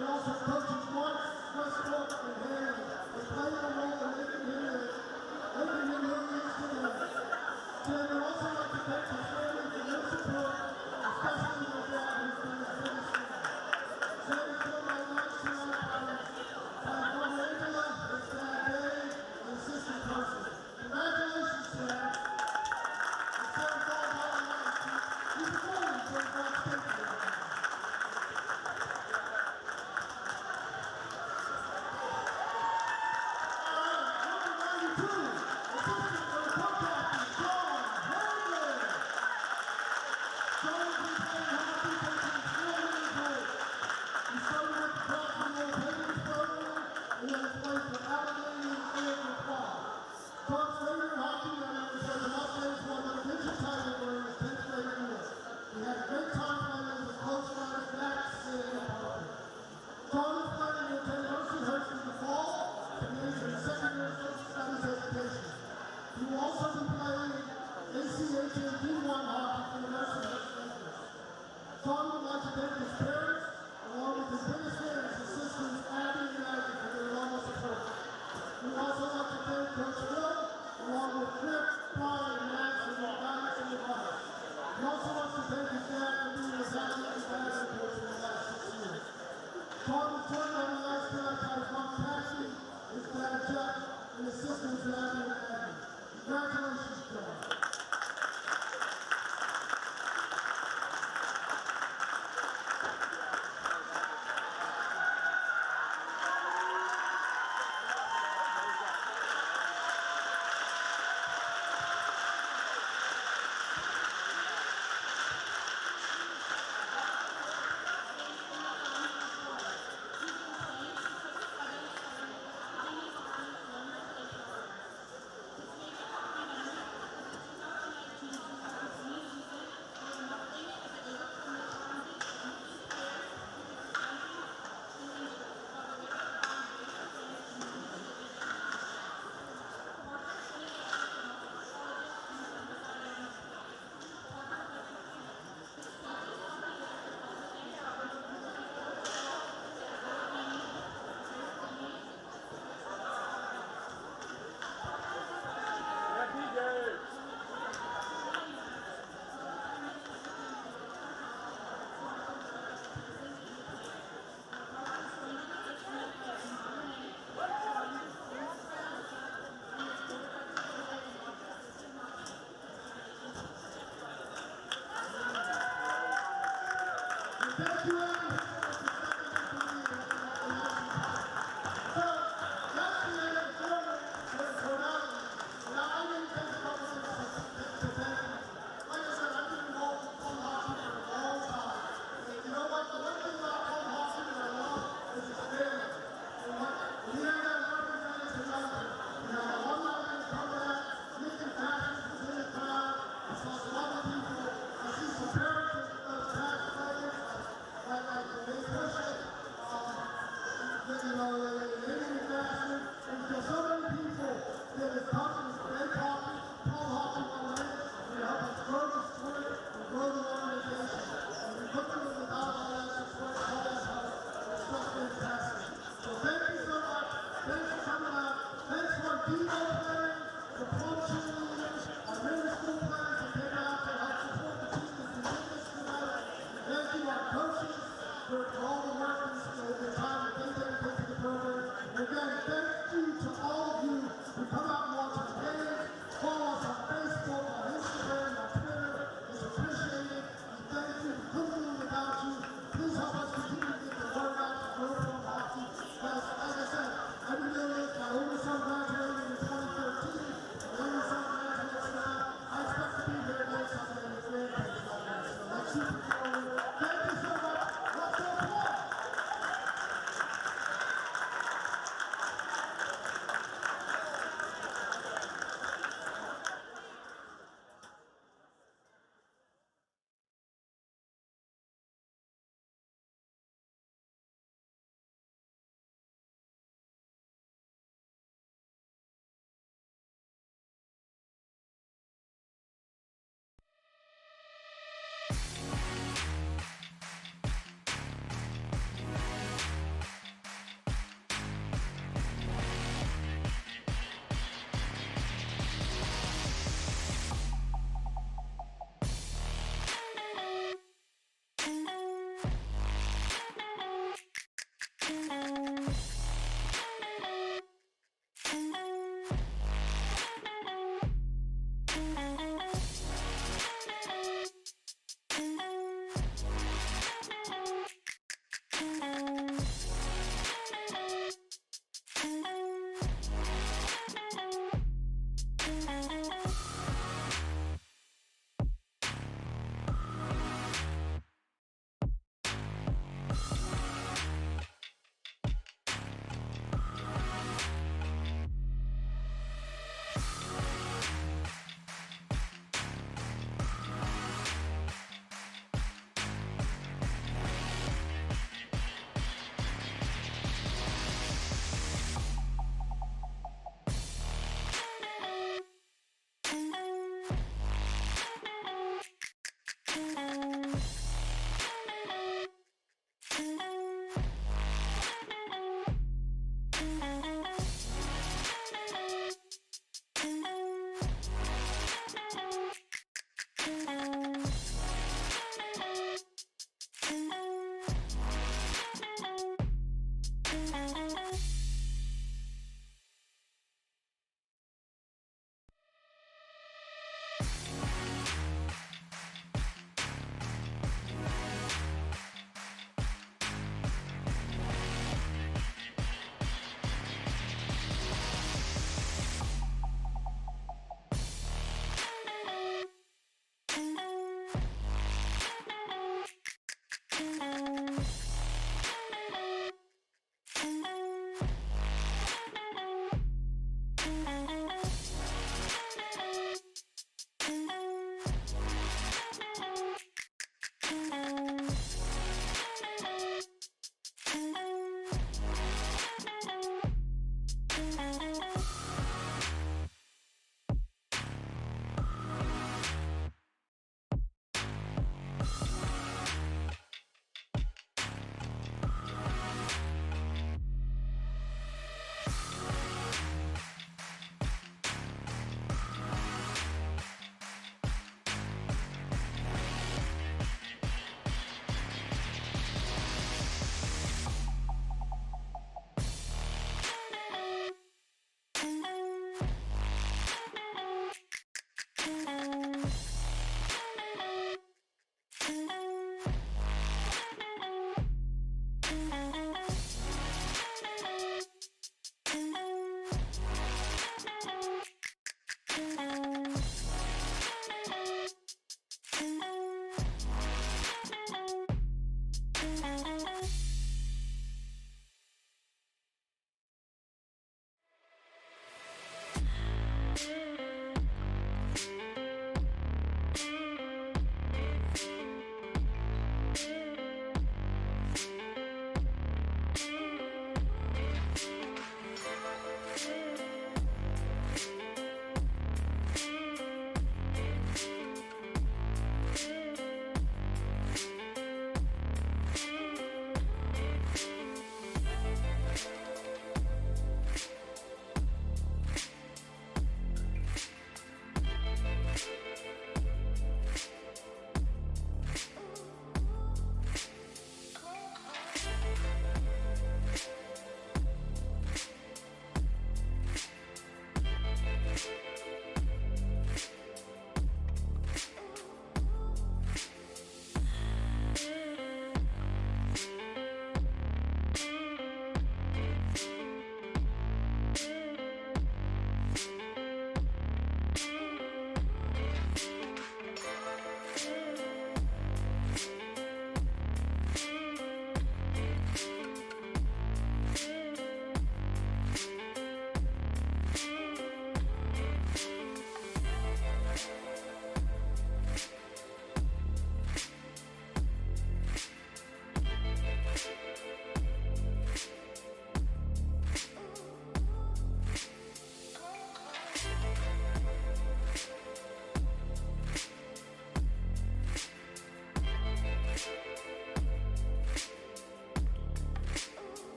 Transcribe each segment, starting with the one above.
He also coaches Mark, Westbrook, and Haley. They play a role in making him who he is today. Today, we also like to thank his family for their support, especially their dad, who's been his biggest fan. Today, we feel my lunch tonight by Mother Angela, his dad Dave, and his sister Percy. Congratulations, Dad. It's Sarah Gold all night. He's performing for his God's people. You will also be playing ACHA D1 hockey for the Nursing Home Rangers. Tom would like to thank his parents, along with his biggest fans, his sisters Abby and Maggie, for their enormous support. We would also like to thank Coach Phil, along with Rick, Brian, and Max, for their guidance and advice. He also wants to thank his dad for being his athletic basketball coach for the last 6 years. Tom was joined on the last night by his mom Patsy, his dad Jeff, and his sisters Abby and Maggie. Congratulations, John.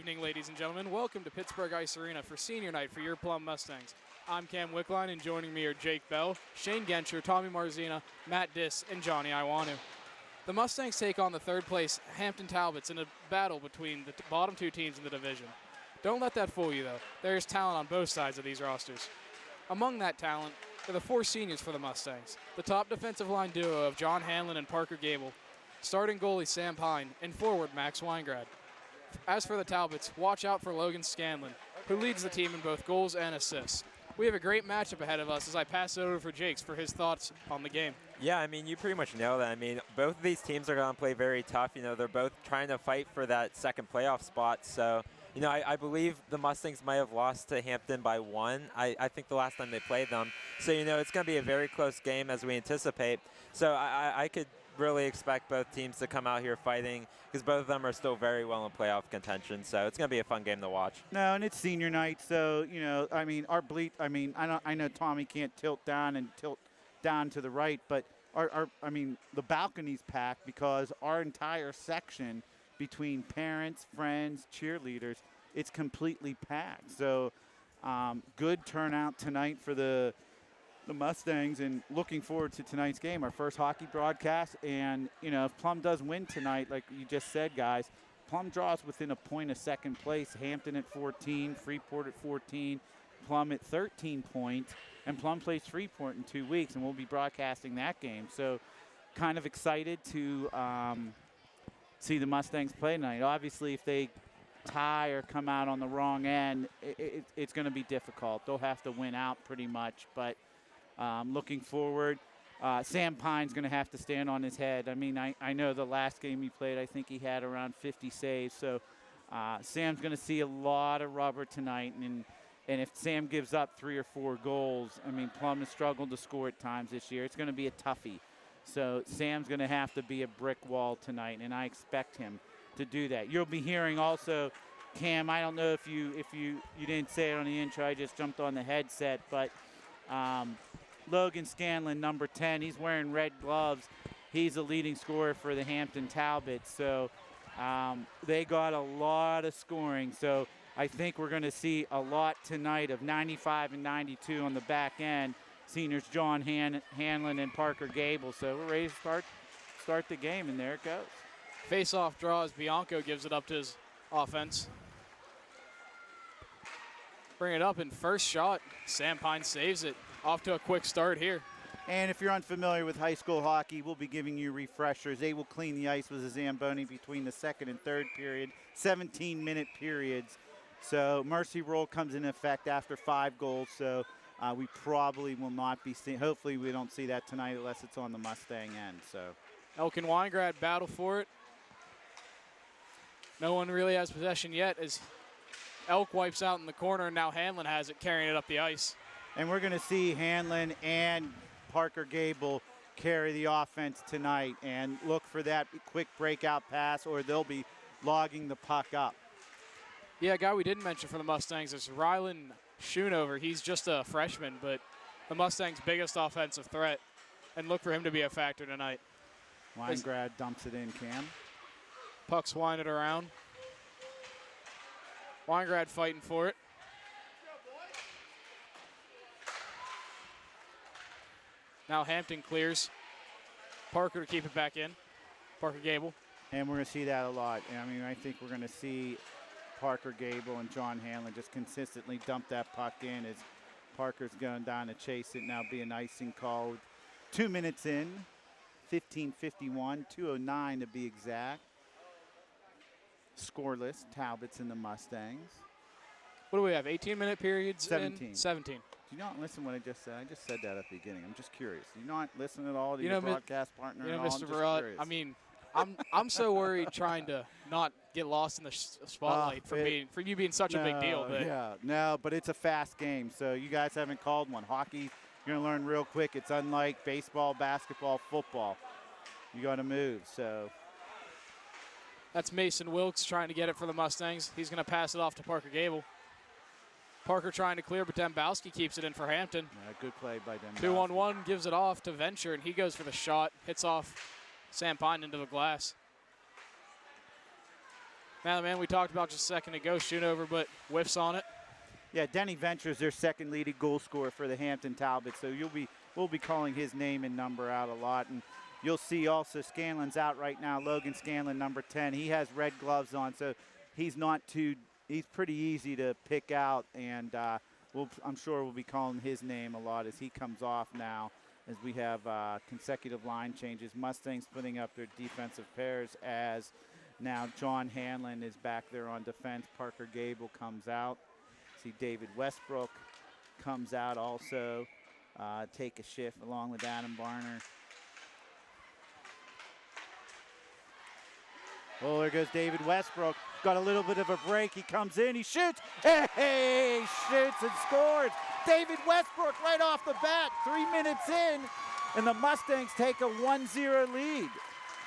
evening, ladies and gentlemen. Welcome to Pittsburgh Ice Arena for senior night for your Plum Mustangs. I'm Cam Wickline, and joining me are Jake Bell, Shane Genscher, Tommy Marzina, Matt Diss, and Johnny Iwanu. The Mustangs take on the third place Hampton Talbots in a battle between the bottom two teams in the division. Don't let that fool you, though. There is talent on both sides of these rosters. Among that talent are the four seniors for the Mustangs, the top defensive line duo of John Hanlon and Parker Gable, starting goalie Sam Pine, and forward Max Weingrad. As for the Talbots, watch out for Logan Scanlon, who leads the team in both goals and assists. We have a great matchup ahead of us as I pass it over for Jakes for his thoughts on the game. Yeah, I mean, you pretty much know that. I mean, both of these teams are going to play very tough. You know, they're both trying to fight for that second playoff spot. So, you know, I believe the Mustangs might have lost to Hampton by 1. I think the last time they played them. So, you know, it's going to be a very close game as we anticipate. So I could really expect both teams to come out here fighting because both of them are still very well in playoff contention. So it's going to be a fun game to watch. No, and it's senior night, so, you know, I mean, I know Tommy can't tilt down and tilt down to the right, but the balcony's packed because our entire section between parents, friends, cheerleaders, it's completely packed. So good turnout tonight for the Mustangs, and looking forward to tonight's game, our first hockey broadcast. And, you know, if Plum does win tonight, like you just said, guys, Plum draws within a point of second place. Hampton at 14, Freeport at 14, Plum at 13 points, and Plum plays Freeport in 2 weeks, and we'll be broadcasting that game. So kind of excited to see the Mustangs play tonight. Obviously, if they tie or come out on the wrong end, it's going to be difficult. They'll have to win out pretty much, but looking forward. Sam Pine's going to have to stand on his head. I mean, I know the last game he played, I think he had around 50 saves. So Sam's going to see a lot of rubber tonight. And if Sam gives up 3 or 4 goals, I mean, Plum has struggled to score at times this year. It's going to be a toughie. So Sam's going to have to be a brick wall tonight, and I expect him to do that. You'll be hearing also, Cam, I don't know if you didn't say it on the intro, I just jumped on the headset, but Logan Scanlon, number 10, he's wearing red gloves. He's a leading scorer for the Hampton Talbots. So they got a lot of scoring. So I think we're going to see a lot tonight of 95 and 92 on the back end. Seniors John Hanlon and Parker Gable. So we're ready to start the game, and there it goes. Face-off draw as Bianco gives it up to his offense. Bring it up in first shot. Sam Pine saves it. Off to a quick start here. And if you're unfamiliar with high school hockey, we'll be giving you refreshers. They will clean the ice with a Zamboni between the second and third period, 17-minute periods. So mercy rule comes into effect after 5 goals. So we probably will not be seeing, hopefully we don't see that tonight unless it's on the Mustang end. So Elk and Weingrad battle for it. No one really has possession yet as Elk wipes out in the corner, and now Hanlon has it, carrying it up the ice. And we're going to see Hanlon and Parker Gable carry the offense tonight, and look for that quick breakout pass, or they'll be logging the puck up. Yeah, a guy we didn't mention for the Mustangs is Rylan Schoonover. He's just a freshman, but the Mustangs' biggest offensive threat, and look for him to be a factor tonight. Weingrad dumps it in, Cam. Puck's winding around. Weingrad fighting for it. Now Hampton clears. Parker to keep it back in. Parker Gable. And we're going to see that a lot. I mean, I think we're going to see Parker Gable and John Hanlon just consistently dump that puck in as Parker's going down to chase it. Now be an icing call. 2 minutes in, 15:51, 2:09 to be exact. Scoreless, Talbots and the Mustangs. What do we have, 18-minute periods? 17. 17. Do you not listen to what I just said? I just said that at the beginning. I'm just curious. Do you not listen at all to You your know, broadcast partner You know, at all? Mr. Barat, I mean, I'm so worried trying to not get lost in the spotlight for you being such a big deal. But but it's a fast game, so you guys haven't called one. Hockey, you're going to learn real quick. It's unlike baseball, basketball, football. You got to move, so. That's Mason Wilkes trying to get it for the Mustangs. He's going to pass it off to Parker Gable. Parker trying to clear, but Dembowski keeps it in for Hampton. Yeah, good play by Dembowski. 2-on-1, gives it off to Venture, and he goes for the shot. Hits off Sam Pine into the glass. Now the man we talked about just a second ago, Schoonover, but whiffs on it. Yeah, Denny Venture's their second leading goal scorer for the Hampton Talbot, so we'll be calling his name and number out a lot. And you'll see also Scanlon's out right now. Logan Scanlon, number 10. He has red gloves on, so he's pretty easy to pick out, and I'm sure we'll be calling his name a lot as he comes off now, as we have consecutive line changes. Mustangs putting up their defensive pairs as now John Hanlon is back there on defense. Parker Gable comes out. See David Westbrook comes out also, take a shift along with Adam Barner. Oh, there goes David Westbrook. Got a little bit of a break. He comes in, he shoots. Hey, shoots and scores. David Westbrook right off the bat, 3 minutes in, and the Mustangs take a 1-0 lead.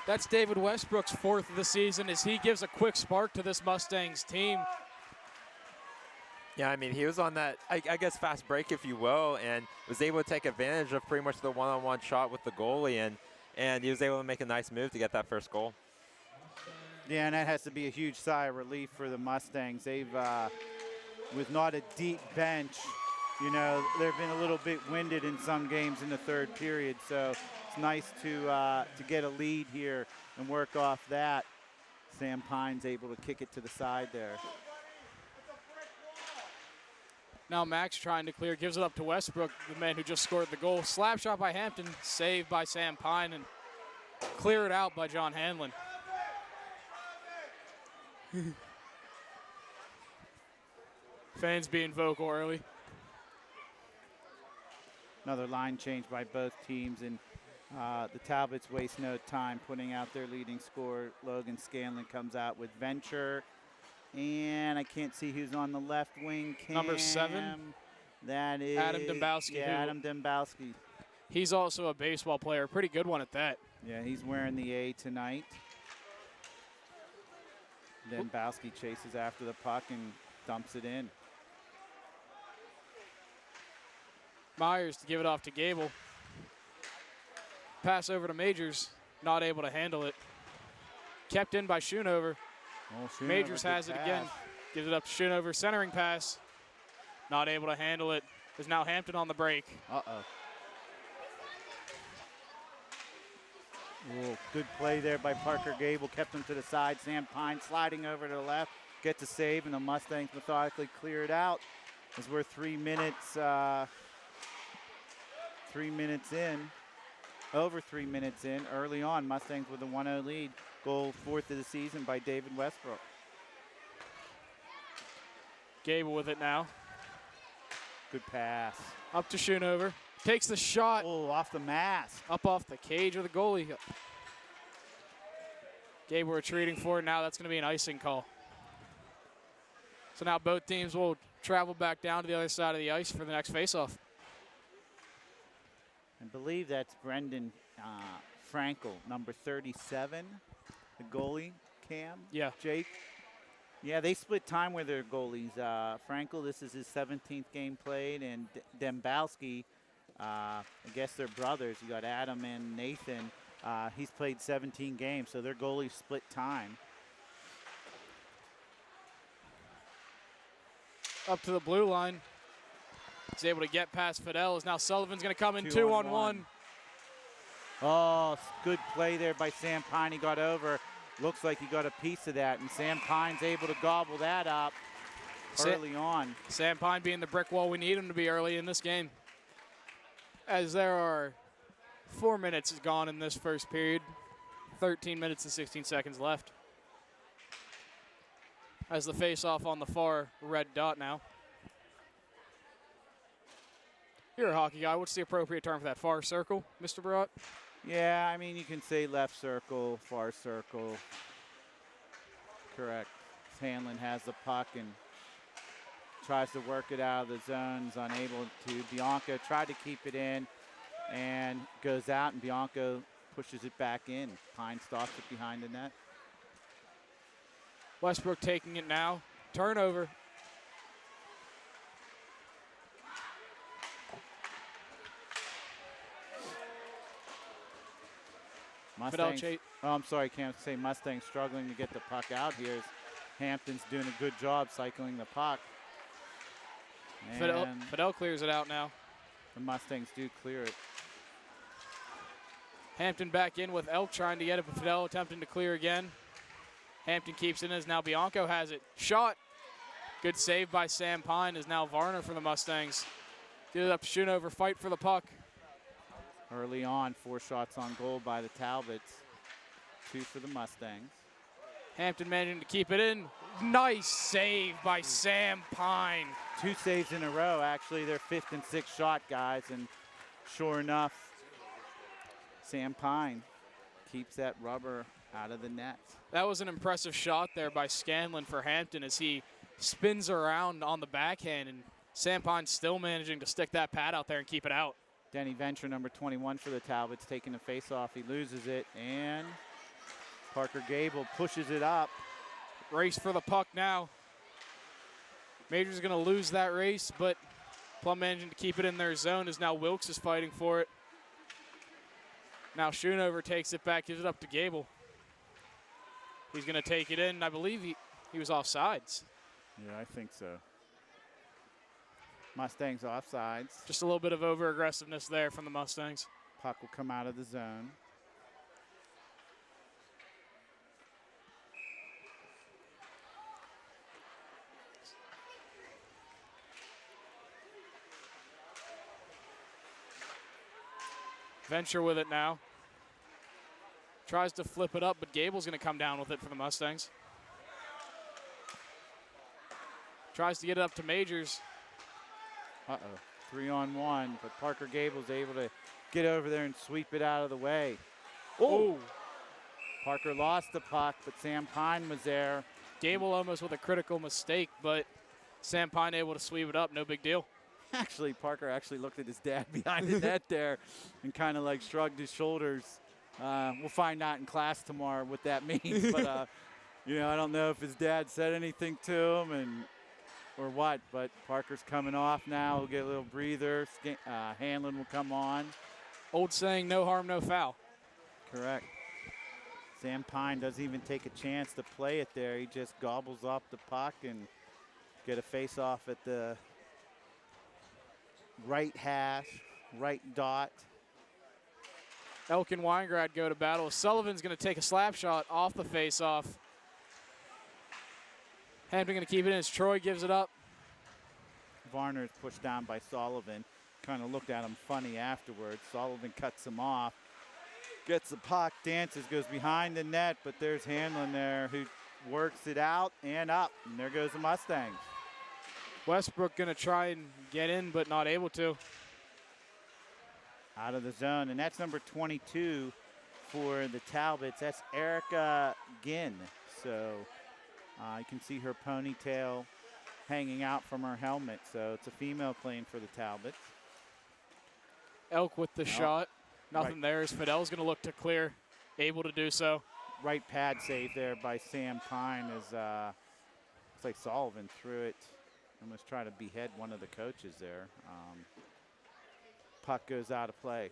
That's David Westbrook's 4th of the season as he gives a quick spark to this Mustangs team. Yeah, I mean, he was on that, I guess, fast break, if you will, and was able to take advantage of pretty much the one-on-one shot with the goalie, and he was able to make a nice move to get that first goal. Yeah, and that has to be a huge sigh of relief for the Mustangs. They've, with not a deep bench, you know, they've been a little bit winded in some games in the third period, so it's nice to get a lead here and work off that. Sam Pine's able to kick it to the side there. Now Max trying to clear, gives it up to Westbrook, the man who just scored the goal. Slap shot by Hampton, saved by Sam Pine, and cleared out by John Hanlon. Fans being vocal early. Another line change by both teams, and the Talbots waste no time putting out their leading scorer. Logan Scanlon comes out with Venture, and I can't see who's on the left wing. Number 7. That is Adam Dembowski. Yeah, Adam Dembowski. He's also a baseball player, pretty good one at that. Yeah, he's wearing the A tonight. Dembowski chases after the puck and dumps it in. Myers to give it off to Gable. Pass over to Majors, not able to handle it. Kept in by Schoonover. Majors has it again. Gives it up to Schoonover, centering pass. Not able to handle it. There's now Hampton on the break. Uh-oh. Oh, good play there by Parker Gable. Kept him to the side. Sam Pine sliding over to the left. Gets a save, and the Mustangs methodically clear it out as we're 3 minutes in. Over 3 minutes in. Early on, Mustangs with a 1-0 lead. Goal 4th of the season by David Westbrook. Gable with it now. Good pass. Up to Schoonover. Takes the shot. Oh, off the mask. Up off the cage of the goalie. Gable retreating forward. Now that's going to be an icing call. So now both teams will travel back down to the other side of the ice for the next faceoff. I believe that's Brendan Frankel, number 37, the goalie, Cam. Yeah. Jake. Yeah, they split time with their goalies. Frankel, this is his 17th game played, and Dembowski, I guess they're brothers. You got Adam and Nathan. He's played 17 games, so their goalies split time. Up to the blue line. He's able to get past Fidel. As now Sullivan's going to come in 2-on-1. Oh, good play there by Sam Pine. He got over. Looks like he got a piece of that, and Sam Pine's able to gobble that up early on. Sam Pine being the brick wall we need him to be early in this game. As there are 4 minutes gone in this first period. 13 minutes and 16 seconds left. As the face-off on the far red dot now. You're a hockey guy. What's the appropriate term for that? Far circle, Mr. Barot? Yeah, I mean, you can say left circle, far circle. Correct. Hanlon has the puck and tries to work it out of the zones, unable to. Bianco tried to keep it in and goes out, and Bianco pushes it back in. Pine stops it behind the net. Westbrook taking it now. Turnover. Mustangs, oh, I'm sorry, can't say Mustangs struggling to get the puck out here. Hampton's doing a good job cycling the puck. And Fidel clears it out now. the Mustangs do clear it. Hampton back in with Elk trying to get it, but Fidel attempting to clear again. Hampton keeps it in as now Bianco has it. Shot. Good save by Sam Pine as now Varner for the Mustangs. Get it up to Schoonover, fight for the puck. Early on, 4 shots on goal by the Talbots. 2 for the Mustangs. Hampton managing to keep it in. Nice save by Sam Pine. 2 saves in a row, actually. Their 5th and 6th shot, guys. And sure enough, Sam Pine keeps that rubber out of the net. That was an impressive shot there by Scanlon for Hampton as he spins around on the backhand, and Sam Pine still managing to stick that pad out there and keep it out. Denny Venture, number 21 for the Talbots, taking the face-off. He loses it, and Parker Gable pushes it up. Race for the puck now. Major's going to lose that race, but Plum managing to keep it in their zone as now Wilkes is fighting for it. Now Schoonover takes it back, gives it up to Gable. He's going to take it in. I believe he was offsides. Yeah, I think so. Mustangs offsides. Just a little bit of over-aggressiveness there from the Mustangs. Puck will come out of the zone. Venture with it now. Tries to flip it up, but Gable's going to come down with it for the Mustangs. Tries to get it up to Majors. Uh-oh, 3-on-1, but Parker Gable's able to get over there and sweep it out of the way. Oh! Parker lost the puck, but Sam Pine was there. Gable almost with a critical mistake, but Sam Pine able to sweep it up, no big deal. Actually, Parker actually looked at his dad behind the net there and kind of like shrugged his shoulders. We'll find out in class tomorrow what that means, but you know, I don't know if his dad said anything to him or what, but Parker's coming off now. We'll get a little breather. Hanlon will come on. Old saying, no harm, no foul. Correct. Sam Pine doesn't even take a chance to play it there. He just gobbles up the puck and get a face-off at the right hash, right dot. Elk and Weingrad go to battle. Sullivan's going to take a slap shot off the face-off. Hampton going to keep it in as Troy gives it up. Varner is pushed down by Sullivan. Kind of looked at him funny afterwards. Sullivan cuts him off. Gets the puck, dances, goes behind the net, but there's Hanlon there who works it out and up. And there goes the Mustangs. Westbrook going to try and get in, but not able to. Out of the zone, and that's number 22 for the Talbots. That's Erica Ginn. So you can see her ponytail hanging out from her helmet. So it's a female playing for the Talbots. Elk with the shot. Nothing there as Fidel's going to look to clear, able to do so. Right pad save there by Sam Pine as looks like Sullivan threw it. Almost try to behead one of the coaches there. Puck goes out of play.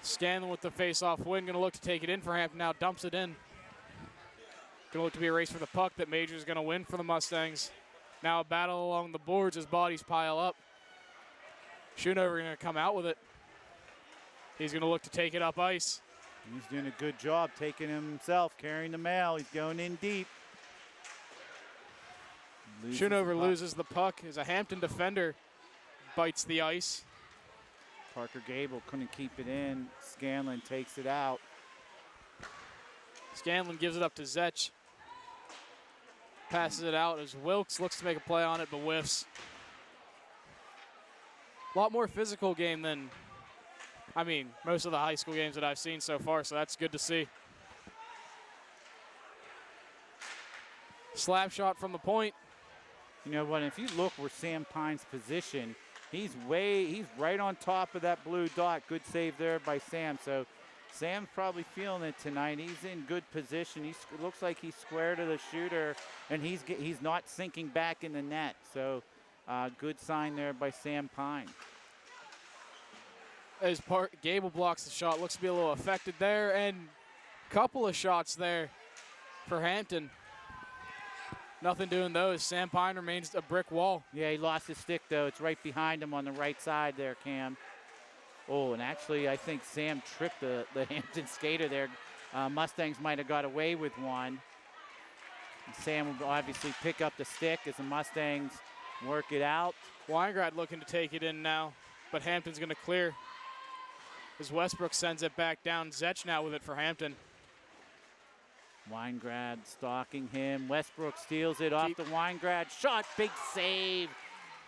Scanlon with the face-off win, going to look to take it in for Hampton now, dumps it in. Going to look to be a race for the puck that Major's going to win for the Mustangs. Now a battle along the boards as bodies pile up. Schoonover going to come out with it. He's going to look to take it up ice. He's doing a good job taking himself, carrying the mail. He's going in deep. Schoonover loses the puck as a Hampton defender bites the ice. Parker Gable couldn't keep it in. Scanlon takes it out. Scanlon gives it up to Zetch. Passes it out as Wilkes looks to make a play on it, but whiffs. A lot more physical game than, I mean, most of the high school games that I've seen so far, so that's good to see. Slap shot from the point. You know what, if you look where Sam Pine's position, He's right on top of that blue dot. Good save there by Sam. So Sam's probably feeling it tonight. He's in good position. He looks like he's square to the shooter, and he's not sinking back in the net. So good sign there by Sam Pine. As Gable blocks the shot, looks to be a little affected there, and a couple of shots there for Hampton. Nothing doing those. Sam Pine remains a brick wall. Yeah, he lost his stick, though. It's right behind him on the right side there, Cam. Oh, and actually, I think Sam tripped the Hampton skater there. Mustangs might have got away with one. And Sam will obviously pick up the stick as the Mustangs work it out. Weingrad looking to take it in now, but Hampton's going to clear. As Westbrook sends it back down. Zetch now with it for Hampton. Weingrad stalking him. Westbrook steals it off the Weingrad shot. Big save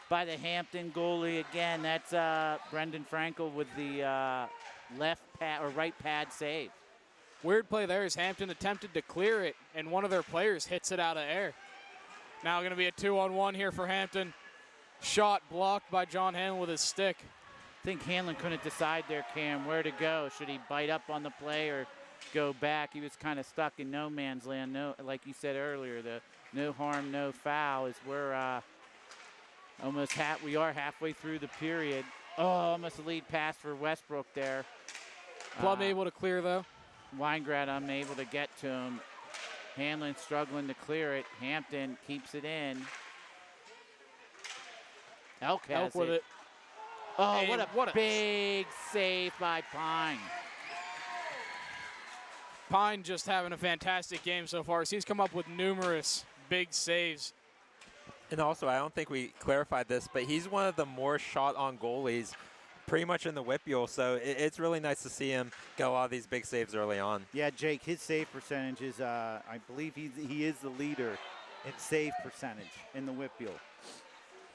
by the Hampton goalie again. That's Brendan Frankel with the left pad or right pad save. Weird play there as Hampton attempted to clear it, and one of their players hits it out of air. Now going to be a 2-on-1 here for Hampton. Shot blocked by John Hanlon with his stick. I think Hanlon couldn't decide there, Cam, where to go. Should he bite up on the play or go back? He was kind of stuck in no man's land. No, like you said earlier, the no harm, no foul is where we are halfway through the period. Oh, almost a lead pass for Westbrook there. Plum able to clear though. Weingrad unable to get to him. Hanlon struggling to clear it. Hampton keeps it in. Elk has with it. Oh, Hey, what a big save by Pine. Pine just having a fantastic game so far. He's come up with numerous big saves. And also, I don't think we clarified this, but he's one of the more shot on goalies pretty much in the Whippeal, so it's really nice to see him get a lot of these big saves early on. Yeah, Jake, his save percentage is, I believe he is the leader in save percentage in the Whippeal.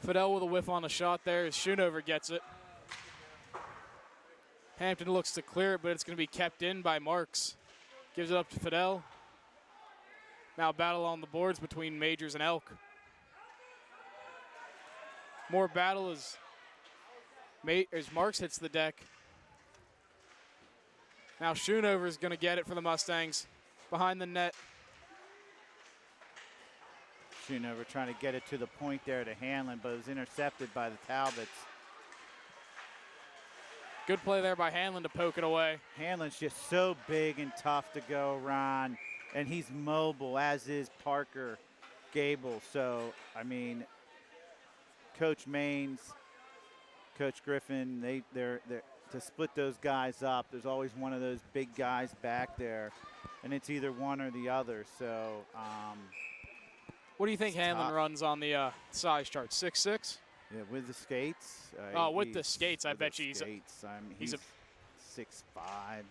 Fidel with a whiff on the shot there as Schoonover gets it. Hampton looks to clear it, but it's going to be kept in by Marks. Gives it up to Fidel. Now battle on the boards between Majors and Elk. More battle as Marks hits the deck. Now Schoonover is going to get it for the Mustangs behind the net. Schoonover trying to get it to the point there to Hanlon, but it was intercepted by the Talbots. Good play there by Hanlon to poke it away. Hanlon's just so big and tough to go around, and he's mobile, as is Parker Gable. So, I mean, Coach Maines, Coach Griffin, they're to split those guys up. There's always one of those big guys back there, and it's either one or the other. So, what do you think Hanlon tough. Runs on the size chart? 6'6"? Yeah, with the skates. With the skates, I bet you he's 6'5",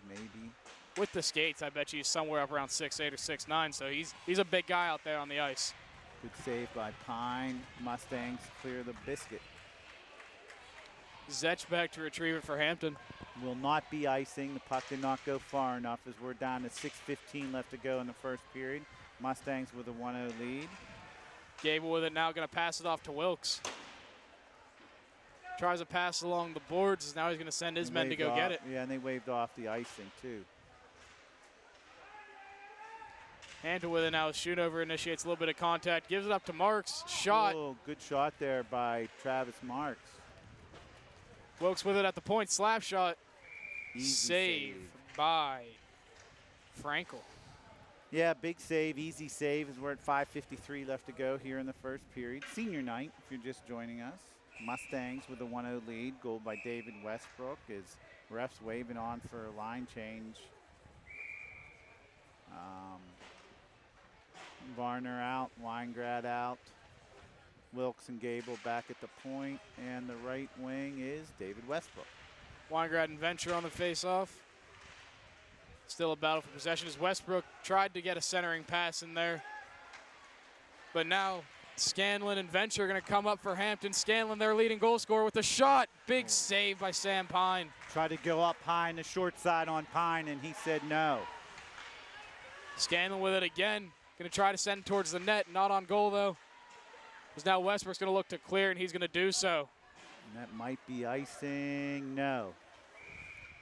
maybe. With the skates, I bet you he's somewhere up around 6'8" or 6'9", so he's a big guy out there on the ice. Good save by Pine. Mustangs clear the biscuit. Zetch back to retrieve it for Hampton. Will not be icing. The puck did not go far enough as we're down to 6:15 left to go in the first period. Mustangs with a 1-0 lead. Gable with it now, going to pass it off to Wilkes. Tries to pass along the boards. Now he's going to send his men to go get it. Yeah, and they waved off the icing too. Hampton with it now. Schoonover initiates a little bit of contact. Gives it up to Marks. Shot. Oh, good shot there by Travis Marks. Wilkes with it at the point. Slap shot. Easy Save by Frankel. Yeah, big save, easy save as we're at 5:53 left to go here in the first period. Senior night, if you're just joining us. Mustangs with a 1-0 lead. Goal by David Westbrook as refs waving on for a line change. Varner out, Weingrad out. Wilkes and Gable back at the point, and the right wing is David Westbrook. Weingrad and Venture on the face-off. Still a battle for possession as Westbrook tried to get a centering pass in there. But now Scanlon and Venture are going to come up for Hampton. Scanlon, their leading goal scorer, with a shot. Big save by Sam Pine. Tried to go up high in the short side on Pine, and he said no. Scanlon with it again. Going to try to send it towards the net. Not on goal, though. Because now Westbrook's going to look to clear, and he's going to do so. And that might be icing. No.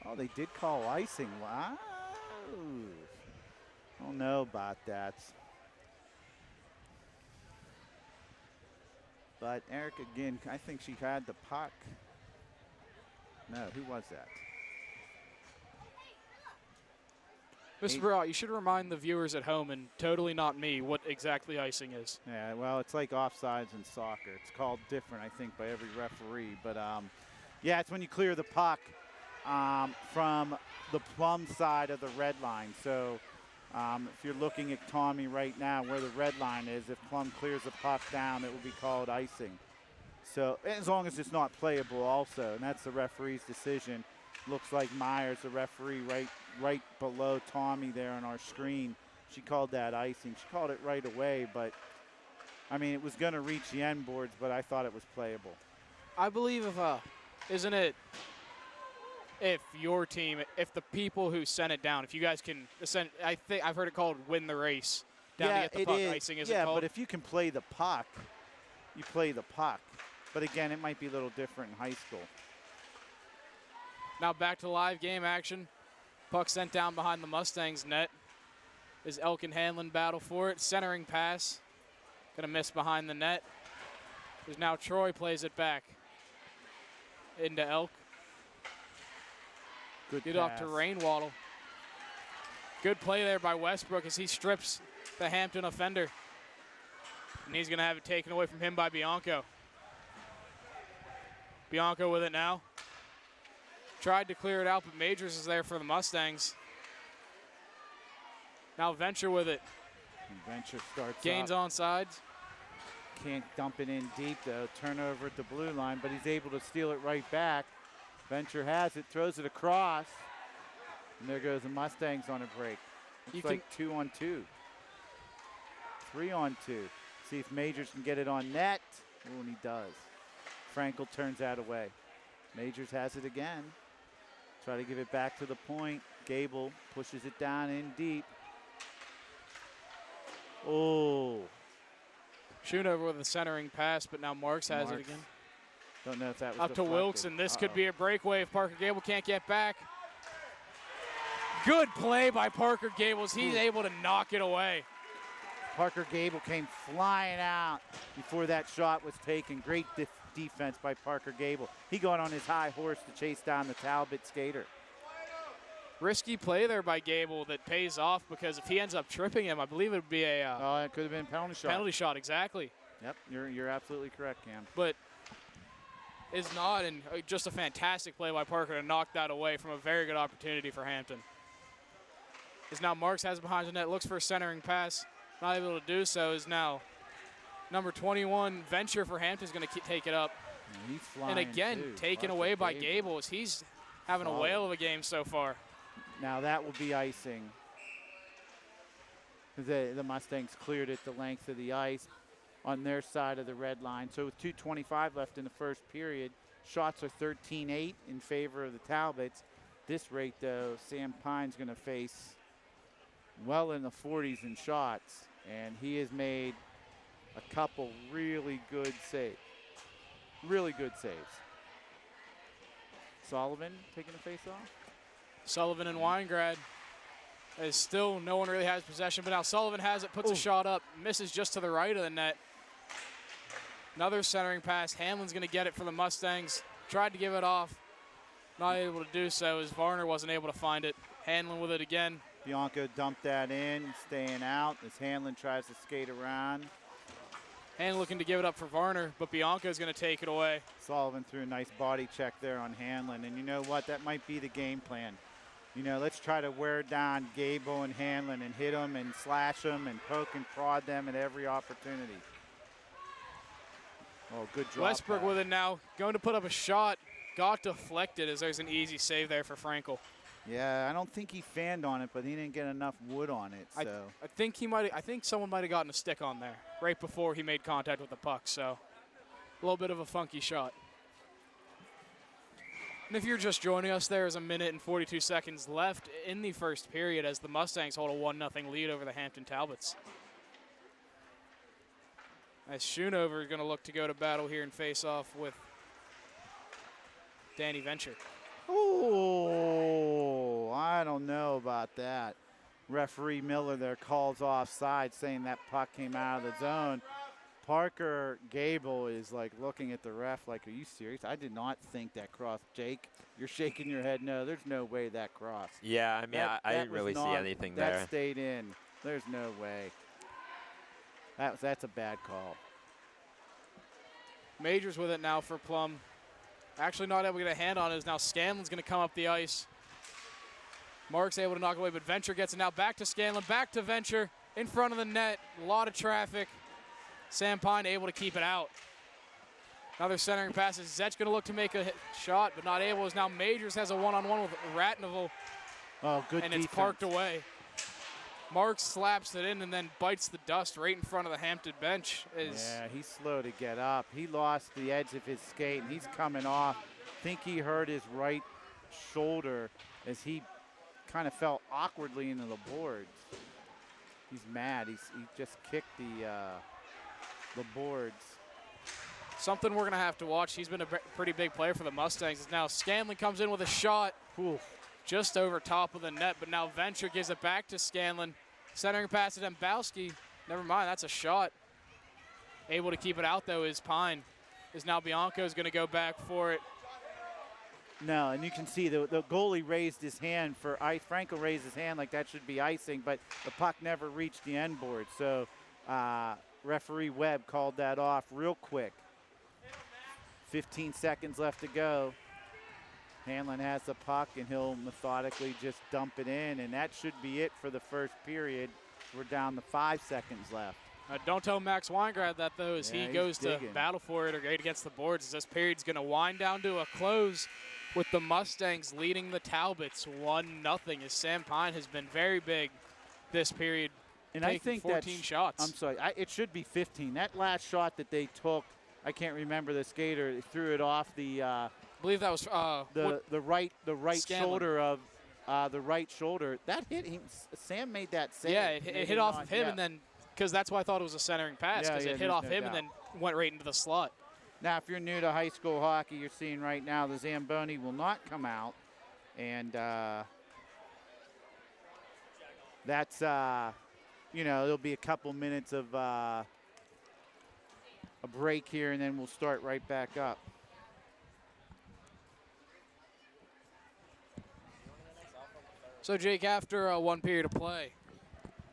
Oh, they did call icing. Wow. I don't know about that. But Eric, again, I think she had the puck. No, who was that? Mr. Barat, you should remind the viewers at home, and totally not me, what exactly icing is. Yeah, well, it's like offsides in soccer. It's called different, I think, by every referee. But, yeah, it's when you clear the puck from the Plum side of the red line. So if you're looking at Tommy right now where the red line is, if Plum clears the puck down, it will be called icing. So as long as it's not playable also, and that's the referee's decision. Looks like Myers, the referee, right below Tommy there on our screen. She called that icing. She called it right away, but, I mean, it was going to reach the end boards, but I thought it was playable. I believe isn't it, if your team, if the people who sent it down, if you guys can send, I've heard it called win the race down to get the puck. Icing, is it called? Yeah, but if you can play the puck, you play the puck. But again, it might be a little different in high school. Now back to live game action. Puck sent down behind the Mustangs net. As Elk and Hanlon battle for it. Centering pass. Gonna miss behind the net. There's now Troy plays it back into Elk. Good Get pass. off to Rainwaddle. Good play there by Westbrook as he strips the Hampton offender. And he's gonna have it taken away from him by Bianco. Bianco with it now. Tried to clear it out, but Majors is there for the Mustangs. Now Venture with it. And Venture starts Gains up. on sides. Can't dump it in deep, though. Turnover at the blue line, but he's able to steal it right back. Venture has it, throws it across. And there goes the Mustangs on a break. Looks like 2-on-2. 3-on-2. See if Majors can get it on net. Oh, and he does. Frankel turns that away. Majors has it again. Try to give it back to the point. Gable pushes it down in deep. Oh. Schoonover with a centering pass, but now Marks has it again. Don't know if that was Up to deflected. Wilkes, and this could be a breakaway if Parker Gable can't get back. Good play by Parker Gables. He's able to knock it away. Parker Gable came flying out before that shot was taken. Great defense by Parker Gable. He got on his high horse to chase down the Talbot skater. Risky play there by Gable that pays off, because if he ends up tripping him, I believe it would be a It could have been a penalty shot. penalty shot, exactly. Yep, you're absolutely correct, Cam. But is not, and just a fantastic play by Parker to knock that away from a very good opportunity for Hampton. Is now Marks has it behind the net, looks for a centering pass, not able to do so. Is now number 21 Venture for Hampton is going to take it up. And he's flying And again, too. taken Parker away by Gable as he's having a whale of a game so far. Now that will be icing. The Mustangs cleared it the length of the ice on their side of the red line. So with 2:25 left in the first period, shots are 13-8 in favor of the Talbots. This rate, though, Sam Pine's going to face well in the 40s in shots, and he has made a couple really good saves. Really good saves. Sullivan taking the face off. Sullivan and Weingrad. As still no one really has possession, but now Sullivan has it, puts a shot up, misses just to the right of the net. Another centering pass. Hanlon's going to get it for the Mustangs. Tried to give it off. Not able to do so as Varner wasn't able to find it. Hanlon with it again. Bianco dumped that in, staying out as Hanlon tries to skate around. Hanlon looking to give it up for Varner, but Bianco's going to take it away. Sullivan threw a nice body check there on Hanlon, and you know what? That might be the game plan. You know, let's try to wear down Gable and Hanlon and hit them and slash them and poke and prod them at every opportunity. Oh, good drop. Westbrook with it now, going to put up a shot. Got deflected as there's an easy save there for Frankel. Yeah, I don't think he fanned on it, but he didn't get enough wood on it. So I think he might. I think someone might have gotten a stick on there right before he made contact with the puck. So a little bit of a funky shot. And if you're just joining us, there is a minute and 42 seconds left in the first period as the Mustangs hold a 1-0 lead over the Hampton Talbots. As Schoonover is going to look to go to battle here and face off with Danny Venture. Oh, I don't know about that. Referee Miller there calls offside, saying that puck came out of the zone. Parker Gable is like looking at the ref like, are you serious? I did not think that crossed. Jake, you're shaking your head. No, there's no way that crossed. Yeah, I mean, I didn't really see anything there. That stayed in. There's no way. That's a bad call. Majors with it now for Plum. Actually not able to get a hand on it, as now Scanlon's going to come up the ice. Mark's able to knock away, but Venture gets it now. Back to Scanlon, back to Venture, in front of the net. A lot of traffic. Sam Pine able to keep it out. Another centering pass. Zetch going to look to make a shot, but not able. As now Majors has a one-on-one with Ratnival. Oh, good and defense. It's parked away. Mark slaps it in and then bites the dust right in front of the Hampton bench. Yeah, he's slow to get up. He lost the edge of his skate, and he's coming off. Think he hurt his right shoulder as he kind of fell awkwardly into the boards. He's mad. He just kicked the boards. Something we're going to have to watch. He's been a pretty big player for the Mustangs. Now Scanlon comes in with a shot. Oof. Just over top of the net, but now Venture gives it back to Scanlon. Centering pass to Dembowski. Never mind, that's a shot. Able to keep it out, though, is Pine. Is now Bianco's going to go back for it. No, and you can see the goalie raised his hand for ice. Franco raised his hand like that should be icing, but the puck never reached the end board. So referee Webb called that off real quick. 15 seconds left to go. Hanlon has the puck, and he'll methodically just dump it in, and that should be it for the first period. We're down to 5 seconds left. Don't tell Max Weingrad that, though, as he goes to battle for it or get against the boards. As this period's going to wind down to a close with the Mustangs leading the Talbots 1-0, as Sam Pine has been very big this period, and I think 14 shots. I'm sorry, it should be 15. That last shot that they took, I can't remember the skater, they threw it off the I believe that was the right Scanlon. shoulder of the right shoulder. That hit him. Sam made that save. Yeah, it hit off of him, and then because that's why I thought it was a centering pass, because it hit off him and then went right into the slot. Now, if you're new to high school hockey, you're seeing right now the Zamboni will not come out, and that's there'll be a couple minutes of a break here, and then we'll start right back up. So, Jake, after one period of play,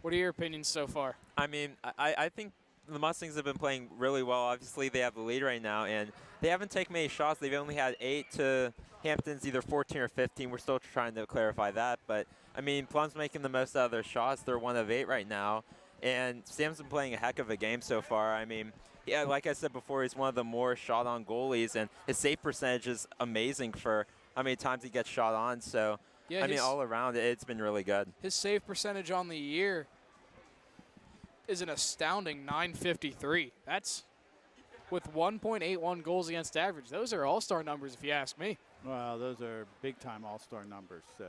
what are your opinions so far? I mean, I think the Mustangs have been playing really well. Obviously, they have the lead right now, and they haven't taken many shots. They've only had 8 to Hampton's either 14 or 15. We're still trying to clarify that. But, I mean, Plum's making the most out of their shots. They're 1 of 8 right now. And Sam's been playing a heck of a game so far. I mean, yeah, like I said before, he's one of the more shot-on goalies, and his save percentage is amazing for how many times he gets shot on. So, yeah, I mean, all around, it's been really good. His save percentage on the year is an astounding .953. That's with 1.81 goals against average. Those are all-star numbers, if you ask me. Well, those are big-time all-star numbers. So,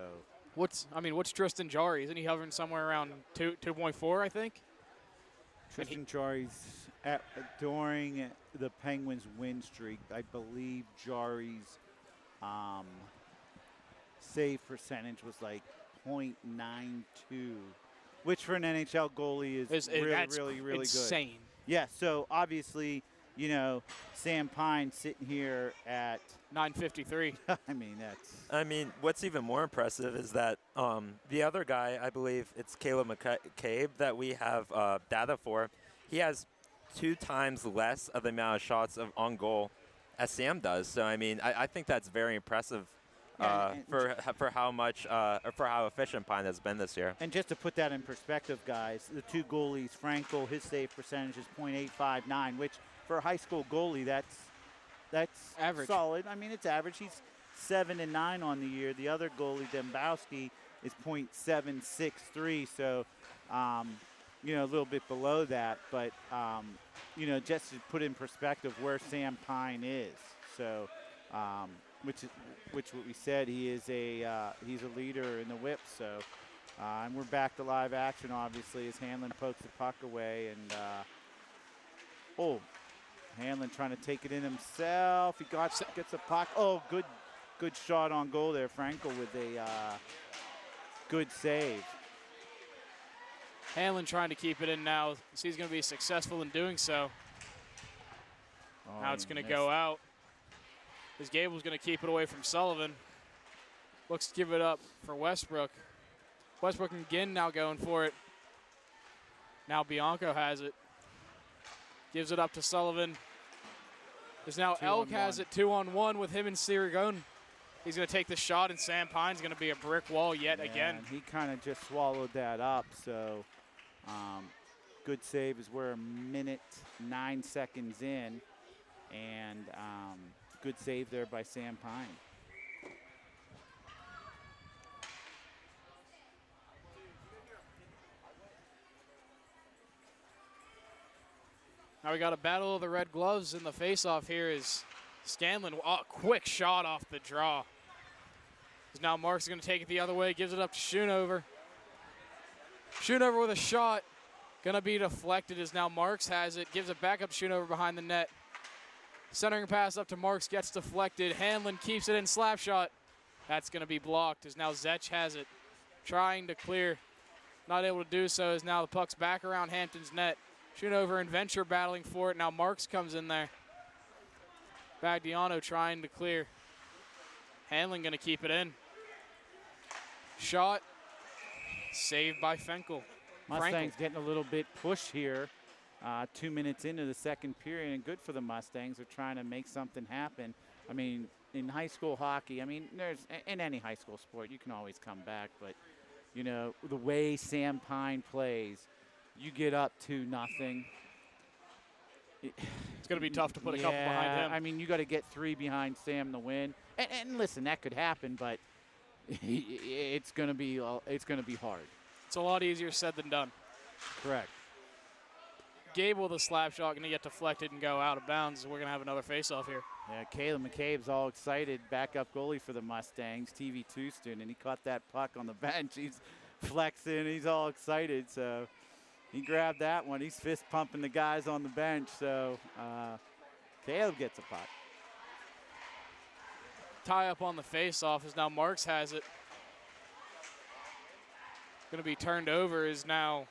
what's Tristan Jarry? Isn't he hovering somewhere around 2.4? I think. Tristan Jarry's during the Penguins' win streak. I believe Jarry's save percentage was like .92, which for an NHL goalie is really good. Insane. Yeah, so obviously, Sam Pine sitting here at .953. I mean, that's. I mean, what's even more impressive is that the other guy, I believe it's Caleb McCabe that we have data for. He has 2 times less of the amount of shots on goal as Sam does. So I mean, I think that's very impressive. For how much or for how efficient Pine has been this year. And just to put that in perspective, guys, the 2 goalies, Franco, his save percentage is .859, which for a high school goalie, that's average. Solid. I mean, it's average. He's 7 and 9 on the year. The other goalie, Dembowski, is .763. So, a little bit below that. But just to put in perspective where Sam Pine is. So. Which what we said, he's a leader in the whip. So, and we're back to live action, obviously, as Hanlon pokes the puck away, and Hanlon trying to take it in himself. He gets a puck. Oh, good good shot on goal there. Frankel with a good save. Hanlon trying to keep it in now. He's going to be successful in doing so. Oh, Now it's he going to missed. go out. As Gable's going to keep it away from Sullivan. Looks to give it up for Westbrook. Westbrook and Ginn now going for it. Now Bianco has it. Gives it up to Sullivan. There's now Elk has it 2-on-1 with him and Sirigon. He's going to take the shot, and Sam Pine's going to be a brick wall yet again. And he kind of just swallowed that up. So good save as we're a minute 9 seconds in. And good save there by Sam Pine. Now we got a battle of the red gloves in the face-off here is Scanlon. Oh, quick shot off the draw. Now Mark's going to take it the other way, gives it up to Schoonover. Schoonover with a shot. Going to be deflected as now Marks has it, gives it back up to Schoonover behind the net. Centering pass up to Marks, gets deflected. Hanlon keeps it in, slap shot. That's going to be blocked as now Zetch has it. Trying to clear. Not able to do so as now the puck's back around Hampton's net. Schoonover and Venture battling for it. Now Marks comes in there. Bagdiano trying to clear. Hanlon going to keep it in. Shot. Saved by Fenkel. Mustangs getting a little bit push here. 2 minutes into the second period, and good for the Mustangs. They're trying to make something happen. I mean, in high school hockey, I mean, in any high school sport, you can always come back. But, you know, the way Sam Pine plays, you get up 2-0. It's going to be tough to put a couple behind him. I mean, you got to get 3 behind Sam to win. And listen, that could happen, but it's going to be hard. It's a lot easier said than done. Correct. Gable, the slap shot, going to get deflected and go out of bounds. We're going to have another face-off here. Yeah, Caleb McCabe's all excited. Backup goalie for the Mustangs, TV2 student. He caught that puck on the bench. He's flexing. He's all excited. So he grabbed that one. He's fist pumping the guys on the bench. So Caleb gets a puck. Tie up on the face-off as now Marks has it. Going to be turned over is now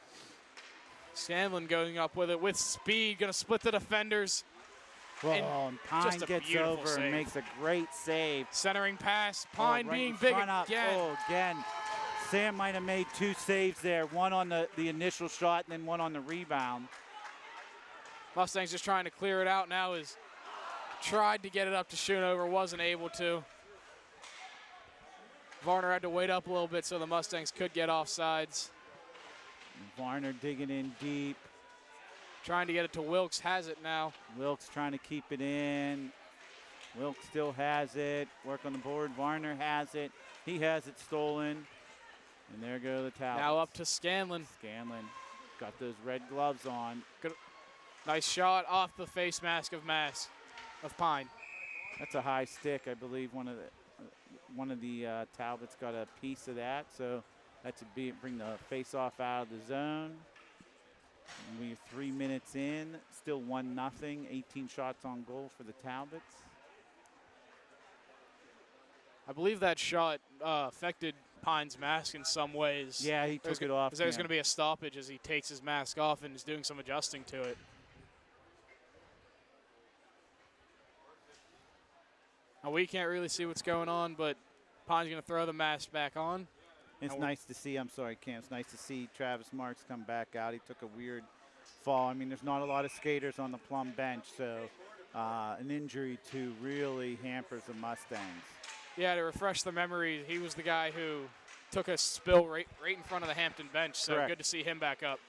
Scanlon going up with it with speed. Going to split the defenders. And Pine gets over save. And makes a great save. Centering pass. Pine right being big again. Again. Sam might have made 2 saves there. One on the initial shot and then one on the rebound. Mustangs just trying to clear it out now. Is tried to get it up to Schoonover, wasn't able to. Varner had to wait up a little bit so the Mustangs could get offsides. Varner digging in deep. Trying to get it to Wilkes, has it now. Wilkes trying to keep it in. Wilkes still has it. Work on the board. Varner has it. He has it stolen. And there go the Talbots. Now up to Scanlon. Scanlon got those red gloves on. Good. Nice shot off the face mask of Pine. That's a high stick, I believe. One of the Talbots got a piece of that, so that's bring the face-off out of the zone. And we're 3 minutes in, still 1-0. 18 shots on goal for the Talbots. I believe that shot affected Pine's mask in some ways. Yeah, he took it off. There's going to be a stoppage as he takes his mask off and is doing some adjusting to it. Now we can't really see what's going on, but Pine's going to throw the mask back on. It's nice to see, I'm sorry, Cam, it's nice to see Travis Marks come back out. He took a weird fall. I mean, there's not a lot of skaters on the Plum bench, so an injury too really hampers the Mustangs. Yeah, to refresh the memory, he was the guy who took a spill right in front of the Hampton bench, so Correct. Good to see him back up.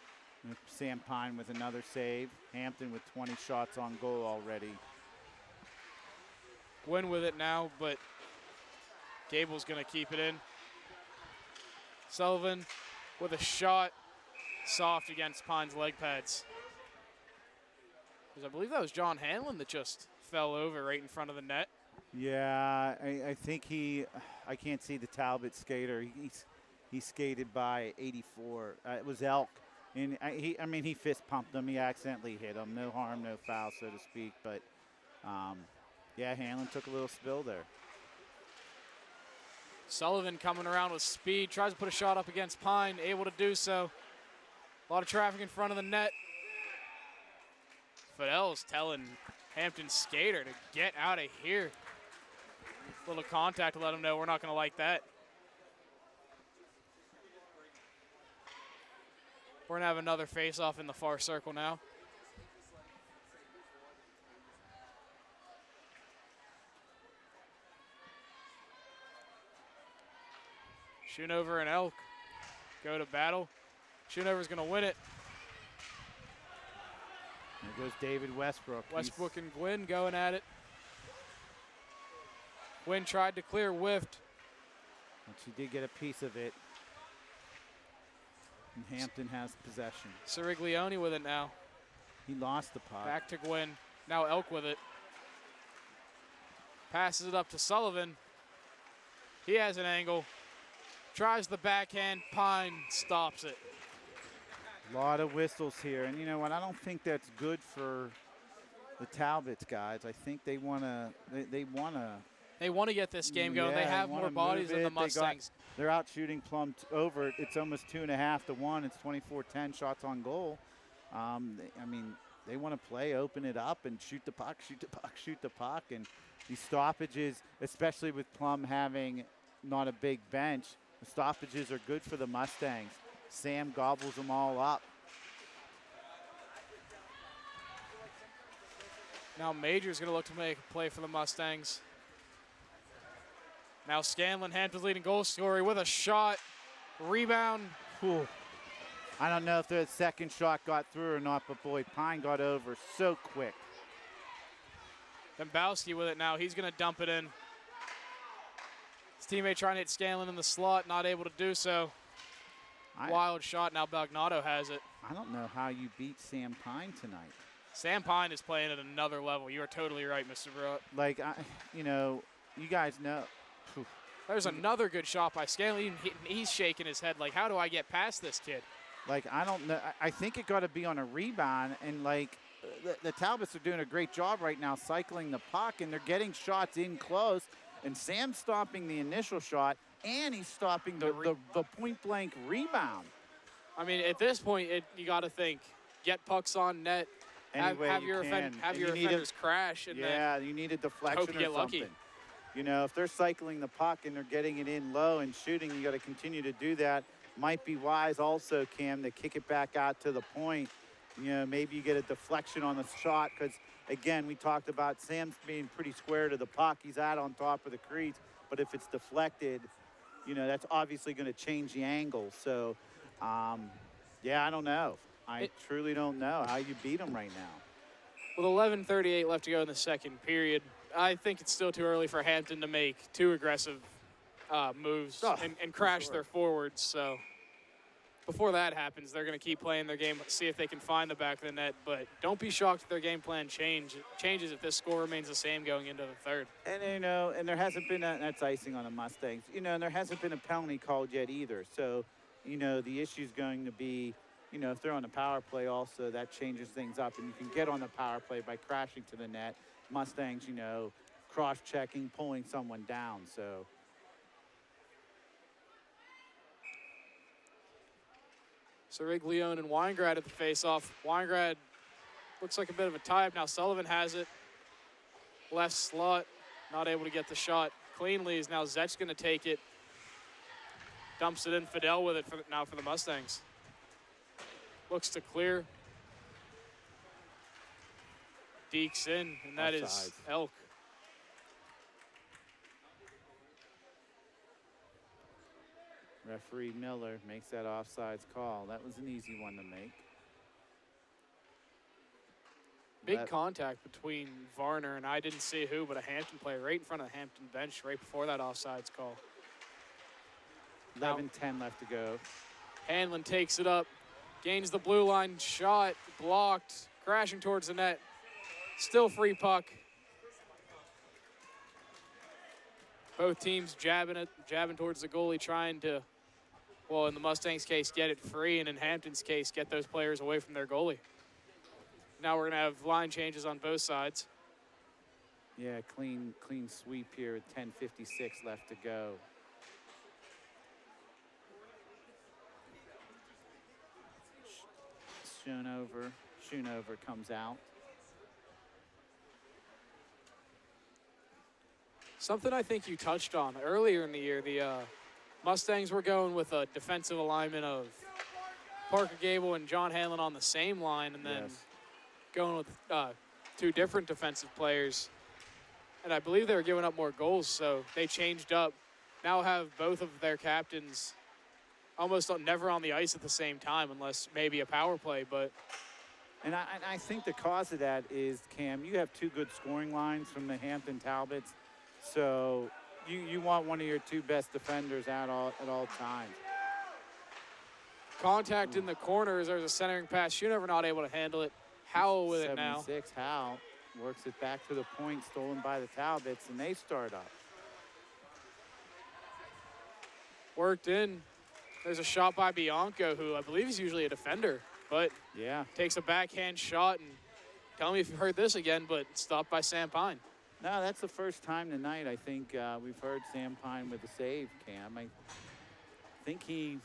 Sam Pine with another save. Hampton with 20 shots on goal already. Win with it now, but Gable's going to keep it in. Sullivan with a shot, soft against Pine's leg pads. I believe that was John Hanlon that just fell over right in front of the net. Yeah, I think I can't see the Talbot skater. He skated by 84. It was Elk. And he fist pumped him. He accidentally hit him. No harm, no foul, so to speak. But, yeah, Hanlon took a little spill there. Sullivan coming around with speed, tries to put a shot up against Pine, able to do so. A lot of traffic in front of the net. Fidel's telling Hampton's skater to get out of here. Little contact to let him know we're not going to like that. We're going to have another face-off in the far circle now. Schoonover and Elk go to battle. Schoonover's going to win it. There goes David Westbrook. Westbrook and Gwynn going at it. Gwynn tried to clear, whiffed. But she did get a piece of it. And Hampton has possession. Siriglione with it now. He lost the puck. Back to Gwynn. Now Elk with it. Passes it up to Sullivan. He has an angle. Tries the backhand. Pine stops it. A lot of whistles here. And you know what? I don't think that's good for the Talbots guys. I think they want to they want to They want to get this game going. Yeah, they have more bodies than the Mustangs. They're out shooting Plum over. It's almost 2.5 to 1. It's 24-10 shots on goal. I mean, they want to play, open it up, and shoot the puck, shoot the puck, shoot the puck. And these stoppages, especially with Plum having not a big bench, the stoppages are good for the Mustangs. Sam gobbles them all up. Now Major's going to look to make a play for the Mustangs. Now Scanlon, Hampton's leading goal scorer, with a shot. Rebound. Whew. I don't know if the second shot got through or not, but boy, Pine got over so quick. Dembowski with it now. He's going to dump it in. His teammate trying to hit Scanlon in the slot, not able to do so. Wild shot. Now Bagnato has it. I don't know how you beat Sam Pine tonight. Sam Pine is playing at another level. You are totally right, Mr. Brutt. Like, you know, you guys know. There's another good shot by Scanlon. He's shaking his head like, how do I get past this kid? Like, I don't know. I think it got to be on a rebound. And, like, the Talbots are doing a great job right now cycling the puck, and they're getting shots in close. And Sam's stopping the initial shot, and he's stopping the point-blank rebound. I mean, at this point, you got to think, get pucks on net, have your offenders crash, and then you need a deflection hope you get or something. lucky. You know, if they're cycling the puck and they're getting it in low and shooting, you got to continue to do that. Might be wise also, Cam, to kick it back out to the point. You know, maybe you get a deflection on the shot because, again, we talked about Sam's being pretty square to the puck. He's out on top of the crease. But if it's deflected, you know, that's obviously going to change the angle. So, yeah, I don't know. I truly don't know how you beat them right now. With 11:38 left to go in the second period, I think it's still too early for Hampton to make too aggressive moves and crash their forwards. So before that happens, they're going to keep playing their game, see if they can find the back of the net. But don't be shocked if their game plan changes if this score remains the same going into the third. And, you know, and there hasn't been that's icing on the Mustangs. You know, and there hasn't been a penalty called yet either. So, you know, the issue is going to be, you know, if they're on the power play also, that changes things up. And you can get on the power play by crashing to the net. Mustangs, you know, cross-checking, pulling someone down. So Siriglione and Weingrad at the face-off. Weingrad looks like a bit of a tie-up. Now Sullivan has it. Left slot, not able to get the shot cleanly. Is now Zetch going to take it. Dumps it in. Fidel with it now for the Mustangs. Looks to clear. Deeks in, and that is Elk. Referee Miller makes that offsides call. That was an easy one to make. Big contact between Varner and I didn't see who, but a Hampton player right in front of the Hampton bench right before that offsides call. 11:10 left to go. Hanlon takes it up, gains the blue line, shot, blocked, crashing towards the net. Still free puck. Both teams jabbing towards the goalie, trying to, well, in the Mustangs' case, get it free, and in Hampton's case, get those players away from their goalie. Now we're going to have line changes on both sides. Yeah, clean sweep here with 10:56 left to go. Schoonover comes out. Something I think you touched on earlier in the year, the Mustangs were going with a defensive alignment of Parker Gable and John Hanlon on the same line, and then going with 2 different defensive players. And I believe they were giving up more goals, so they changed up. Now have both of their captains almost never on the ice at the same time, unless maybe a power play. But And I think the cause of that is, Cam, you have 2 good scoring lines from the Hampton Talbots, so you want one of your 2 best defenders out at all times. contact in the corners. There's a centering pass. Schoonover not able to handle it. Howell with it now. 76, Howell works it back to the point, stolen by the Talbots, and they start up. Worked in. There's a shot by Bianco, who I believe is usually a defender, but takes a backhand shot. And tell me if you've heard this again, but stopped by Sam Pine. No, that's the first time tonight I think we've heard Sam Pine with a save, Cam. I think he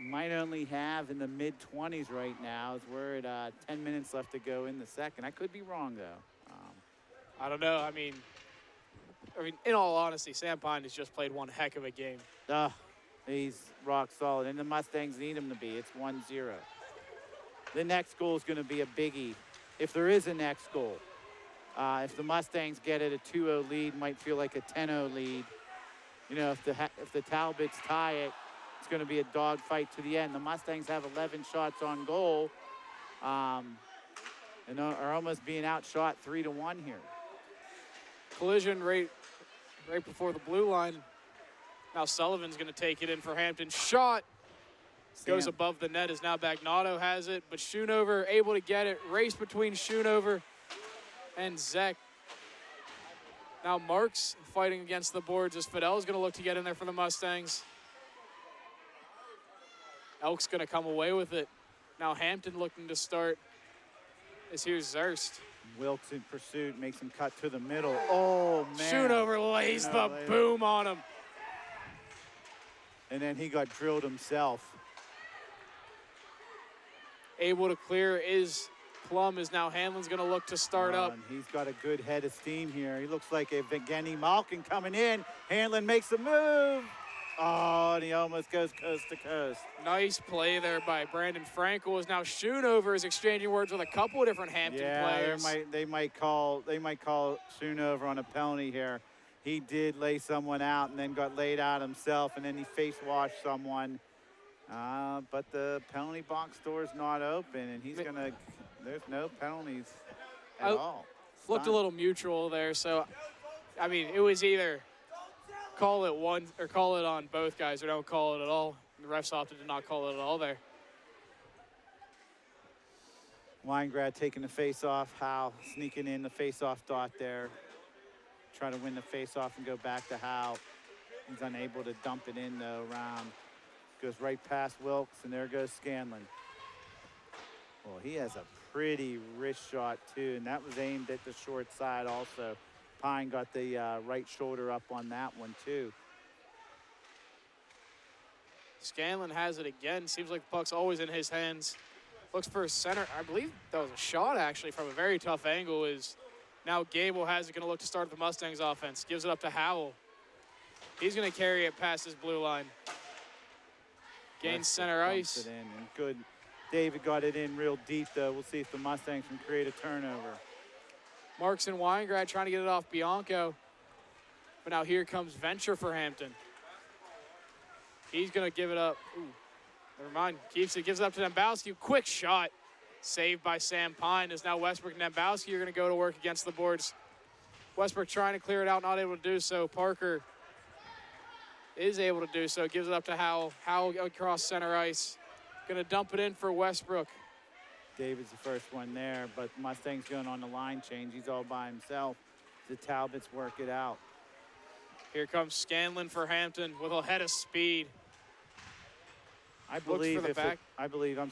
might only have in the mid-20s right now, as we're at 10 minutes left to go in the second. I could be wrong, though. I don't know. I mean, in all honesty, Sam Pine has just played one heck of a game. He's rock solid, and the Mustangs need him to be. It's 1-0. The next goal is going to be a biggie, if there is a next goal. If the Mustangs get it, a 2-0 lead might feel like a 10-0 lead. You know, if the Talbots tie it, it's going to be a dogfight to the end. The Mustangs have 11 shots on goal, and are almost being outshot 3-1 here. Collision right before the blue line. Now Sullivan's going to take it in for Hampton. Shot goes above the net as now Bagnato has it, but Schoonover able to get it. Race between Schoonover and Zek. Now Marks fighting against the boards as Fidel's going to look to get in there for the Mustangs. Elk's going to come away with it. Now Hampton looking to start as here's Zerst. Wilkes in pursuit, makes him cut to the middle. Oh, man. Schoonover lays the boom on him. And then he got drilled himself. Able to clear is Plum, is now Hanlon's going to look to start up. And he's got a good head of steam here. He looks like a Evgeny Malkin coming in. Hanlon makes a move. Oh, and he almost goes coast to coast. Nice play there by Brandon Frankel. Is now Schoonover is exchanging words with a couple of different Hampton players. They might call Schoonover on a penalty here. He did lay someone out and then got laid out himself, and then he face washed someone. But the penalty box door is not open, and there's no penalties at all. Looked a little mutual there, so I mean it was either call it one or call it on both guys or don't call it at all. The refs opted to not call it at all there. Weingrad taking the face-off. Howe sneaking in the face-off dot there. Try to win the face-off and go back to Howe. He's unable to dump it in, though, around. Goes right past Wilkes, and there goes Scanlon. Well, he has a pretty wrist shot, too, and that was aimed at the short side also. Pine got the right shoulder up on that one, too. Scanlon has it again. Seems like the puck's always in his hands. Looks for a center. I believe that was a shot, actually, from a very tough angle. Is now Gable has it, going to look to start the Mustangs offense. Gives it up to Howell. He's going to carry it past his blue line. Gains center ice. It in, and good. David got it in real deep, though. We'll see if the Mustangs can create a turnover. Marks and Weingrad trying to get it off Bianco. But now here comes Venture for Hampton. He's going to give it up. Ooh, never mind. Keeps it, gives it up to Dembowski. Quick shot. Saved by Sam Pine. As now Westbrook and Dembowski are going to go to work against the boards. Westbrook trying to clear it out, not able to do so. Parker is able to do so. Gives it up to Howell. Howell across center ice. Going to dump it in for Westbrook. David's the first one there, but Mustang's going on the line change. He's all by himself. The Talbots work it out. Here comes Scanlon for Hampton with a head of speed. I'm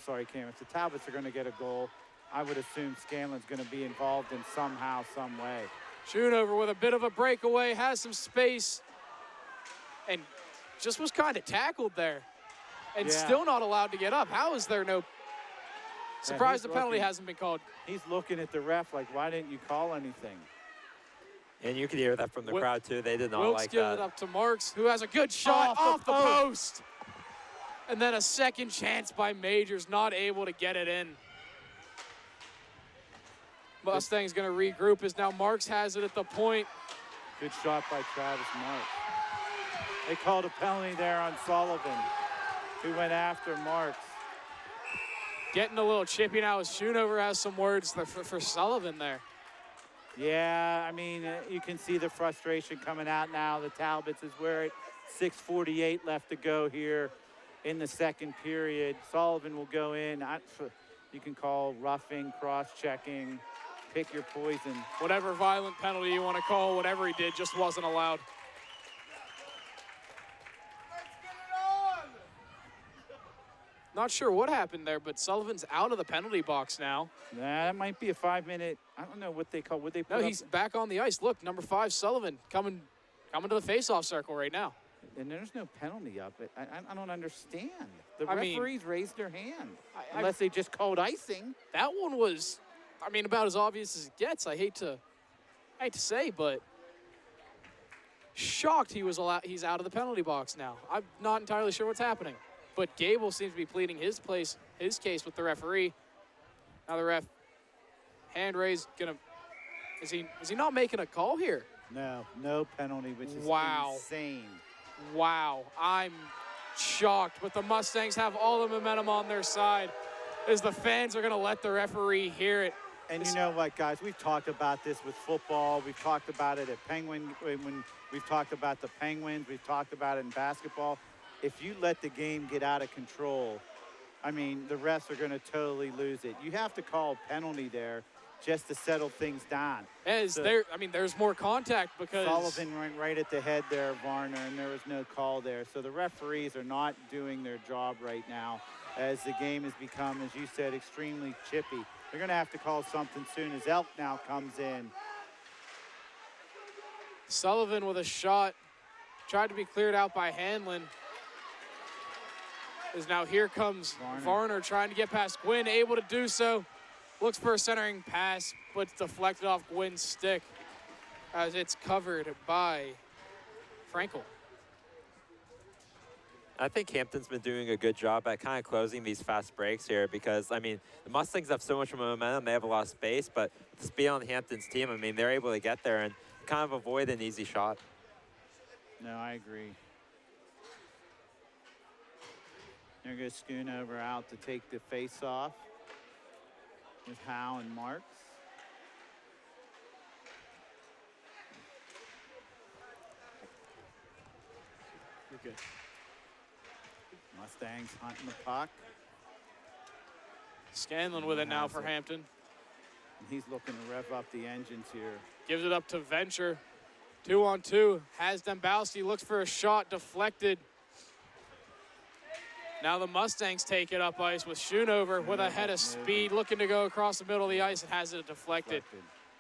sorry, Cam, if the Talbots are going to get a goal, I would assume Scanlon's going to be involved in somehow, some way. Schoonover with a bit of a breakaway, has some space, and just was kind of tackled there. And still not allowed to get up. How is there no Surprised the he's penalty looking. hasn't been called. He's looking at the ref like, why didn't you call anything? And you can hear that from the crowd, too. They did not Wilkes like gives that. it up to Marks, who has a good shot off the post. And then a second chance by Majors, not able to get it in. Mustang's going to regroup as now Marks has it at the point. Good shot by Travis Marks. They called a penalty there on Sullivan, who went after Marks. Getting a little chippy now as Schoonover has some words for Sullivan there. Yeah, I mean, you can see the frustration coming out now. The Talbots is where it 6:48 left to go here in the second period. Sullivan will go in. You can call roughing, cross-checking, pick your poison. Whatever violent penalty you want to call, whatever he did just wasn't allowed. Not sure what happened there, but Sullivan's out of the penalty box now. That might be a 5-minute. I don't know what they call. Would they put No, up? he's back on the ice. Look, number 5, Sullivan, coming to the face-off circle right now. And there's no penalty up. I don't understand. The I mean, referees raised their hand. I- Unless they just called icing. That one was, I mean, about as obvious as it gets. I hate to say, but shocked he's out of the penalty box now. I'm not entirely sure what's happening. But Gable seems to be pleading his case with the referee. Now the ref, hand raised, is he not making a call here? No penalty, which is insane. Wow, I'm shocked. But the Mustangs have all the momentum on their side as the fans are going to let the referee hear it. And you know what, guys? We've talked about this with football. We've talked about it at Penguin. When we've talked about the Penguins, we've talked about it in basketball. If you let the game get out of control, I mean, the refs are going to totally lose it. You have to call a penalty there just to settle things down. There's more contact because Sullivan went right at the head there of Varner, and there was no call there. So the referees are not doing their job right now as the game has become, as you said, extremely chippy. They're going to have to call something soon as Elk now comes in. Sullivan with a shot, tried to be cleared out by Hanlon. As now here comes Varner trying to get past Gwynn, able to do so. Looks for a centering pass, but it's deflected off Gwynn's stick as it's covered by Frankel. I think Hampton's been doing a good job at kind of closing these fast breaks here because, I mean, the Mustangs have so much momentum. They have a lot of space, but the speed on Hampton's team, I mean, they're able to get there and kind of avoid an easy shot. No, I agree. There goes Schoonover out to take the face-off with Howe and Marks. You're good. Mustangs hunting the puck. Scanlon with it now for Hampton. And he's looking to rev up the engines here. Gives it up to Venture. 2-on-2. Has Dembowski, looks for a shot, deflected. Now the Mustangs take it up ice with Schoonover with a head of speed, looking to go across the middle of the ice and has it deflected.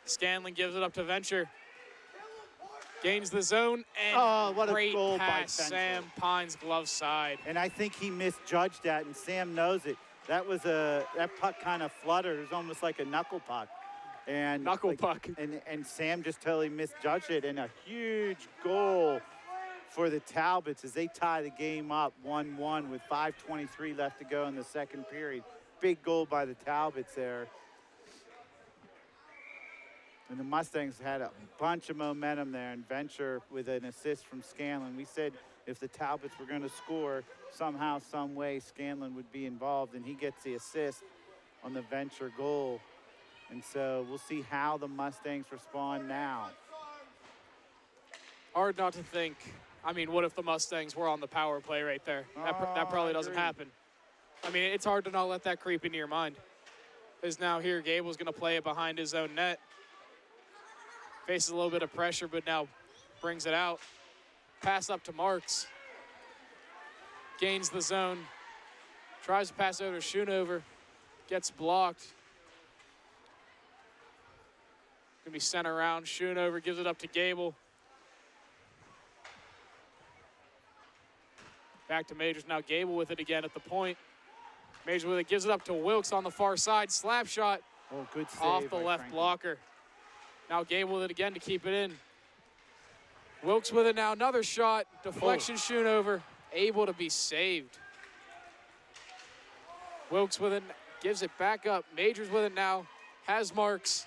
Scanlon gives it up to Venture. Gains the zone and what a great goal by pass, Venture. Sam Pines glove side. And I think he misjudged that, and Sam knows it. That puck kind of fluttered. It was almost like a knuckle puck. And puck. And Sam just totally misjudged it, and a huge goal for the Talbots as they tie the game up 1-1 with 5:23 left to go in the second period. Big goal by the Talbots there. And the Mustangs had a bunch of momentum there, and Venture with an assist from Scanlon. We said if the Talbots were going to score, somehow, some way, Scanlon would be involved, and he gets the assist on the Venture goal. And so we'll see how the Mustangs respond now. Hard not to think. I mean, what if the Mustangs were on the power play right there? That probably doesn't happen. I mean, it's hard to not let that creep into your mind. Because now here, Gable's going to play it behind his own net. Faces a little bit of pressure, but now brings it out. Pass up to Marks. Gains the zone. Tries to pass over to Schoonover. Gets blocked. Going to be sent around. Schoonover gives it up to Gable. Back to Majors. Now Gable with it again at the point. Major with it, gives it up to Wilkes on the far side. Slap shot Oh, good save off the by left Franklin. blocker. Now Gable with it again to keep it in. Wilkes with it now, another shot. Deflection Schoonover, able to be saved. Wilkes with it, gives it back up. Majors with it now, has marks.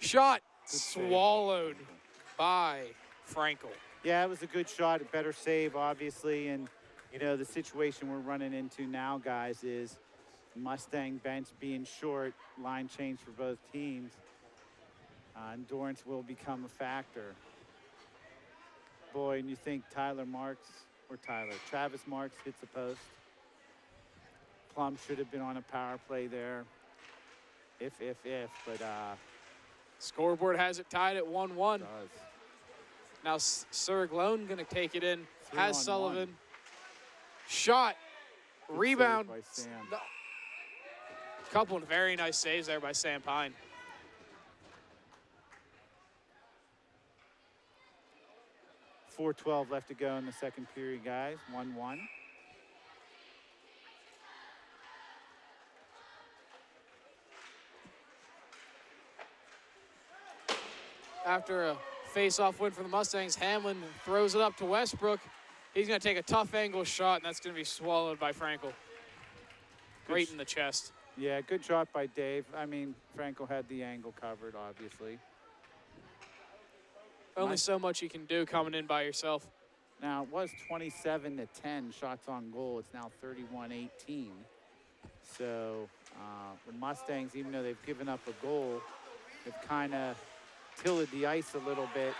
Shot swallowed by Frankel. Yeah, it was a good shot, a better save, obviously. And, you know, the situation we're running into now, guys, is Mustang bench being short, line change for both teams. Endurance will become a factor. Boy, and you think Travis Marks hits the post. Plum should have been on a power play there. If, but Scoreboard has it tied at 1-1. does. Now Siriglone gonna take it in. 3-on-1. Has Sullivan. Shot. Good Rebound. save by Sam. No. Couple of very nice saves there by Sam Pine. .412 left to go in the second period, guys. 1-1. After a face-off win for the Mustangs, Hamlin throws it up to Westbrook. He's going to take a tough angle shot, and that's going to be swallowed by Frankel. Great in the chest. Yeah, good shot by Dave. I mean, Frankel had the angle covered, obviously. Only so much you can do coming in by yourself. Now, it was 27-10 shots on goal. It's now 31-18. So the Mustangs, even though they've given up a goal, have kind of tilted the ice a little bit.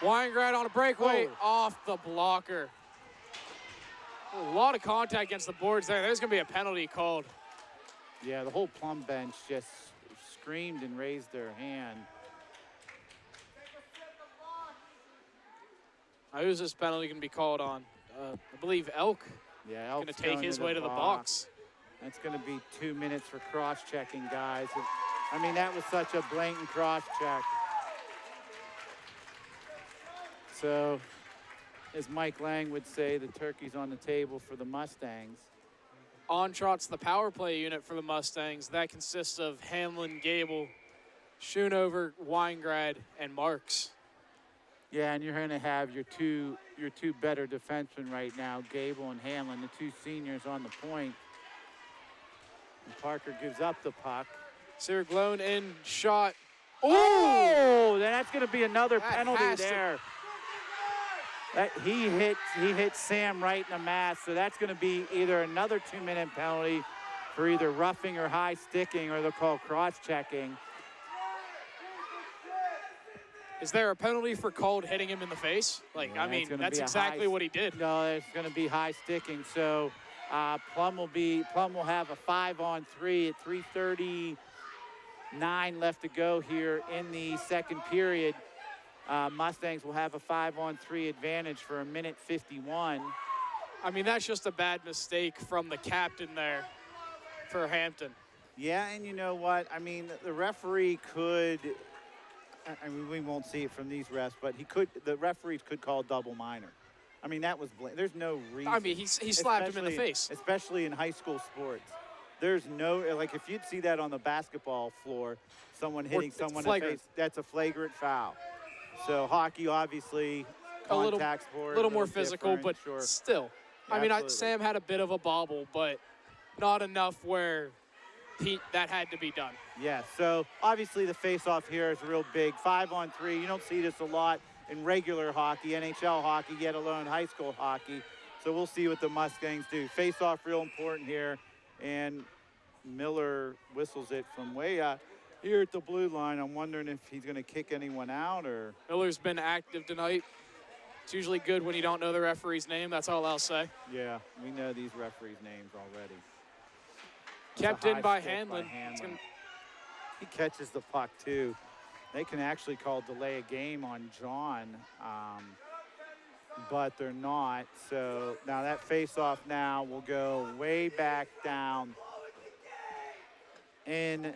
Weingrad on a breakaway, Oh. off the blocker. A lot of contact against the boards there. There's going to be a penalty called. Yeah, the whole Plum bench just screamed and raised their hand. Now, who's this penalty going to be called on? I believe Elk Yeah, going Elk's to take going his way to the box. That's going to be 2 minutes for cross-checking, guys. I mean, that was such a blatant cross-check. So, as Mike Lang would say, the turkey's on the table for the Mustangs. On trot's the power play unit for the Mustangs. That consists of Hamlin, Gable, Schoonover, Weingrad, and Marks. Yeah, and you're going to have your two better defensemen right now, Gable and Hamlin, the two seniors on the point. And Parker gives up the puck. Siriglone in, shot. Oh, that's going to be another That penalty has to- there. He hit Sam right in the mask, so that's going to be either another 2-minute penalty for either roughing or high sticking, or they'll call cross-checking. Is there a penalty for called hitting him in the face? Like, Yeah, I mean, it's gonna that's be a exactly high- what he did. No, it's going to be high sticking. So Plum will have a 5-on-3 at 3:39 left to go here in the second period. Mustangs will have a 5-on-3 advantage for 1:51. I mean, that's just a bad mistake from the captain there for Hampton. Yeah, and you know what? I mean, the referee could. I mean, we won't see it from these refs, but the referees could call double minor. I mean, that was there's no reason. I mean, he slapped him in the Especially- face. Especially in high school sports. There's no, like, if you'd see that on the basketball floor, someone hitting it's someone in the flagrant. face, that's a flagrant foul. So hockey, obviously, A little- contact sport. little more physical, but different, sure. still. I mean, Absolutely. Sam had a bit of a bobble, but not enough where that had to be done. Yeah, so obviously the face-off here is real big. 5-on-3, you don't see this a lot in regular hockey, NHL hockey, yet alone high school hockey. So we'll see what the Mustangs do. Face-off real important here, and Miller whistles it from way out here at the blue line. I'm wondering if he's going to kick anyone out or... Miller's been active tonight. It's usually good when you don't know the referee's name. That's all I'll say. Yeah, we know these referees' names already. Kept It's a in high by stick by Hanlon. Hanlon. It's gonna- He catches the puck, too. They can actually call delay a game on John, but they're not. So now that face-off now will go way back down. And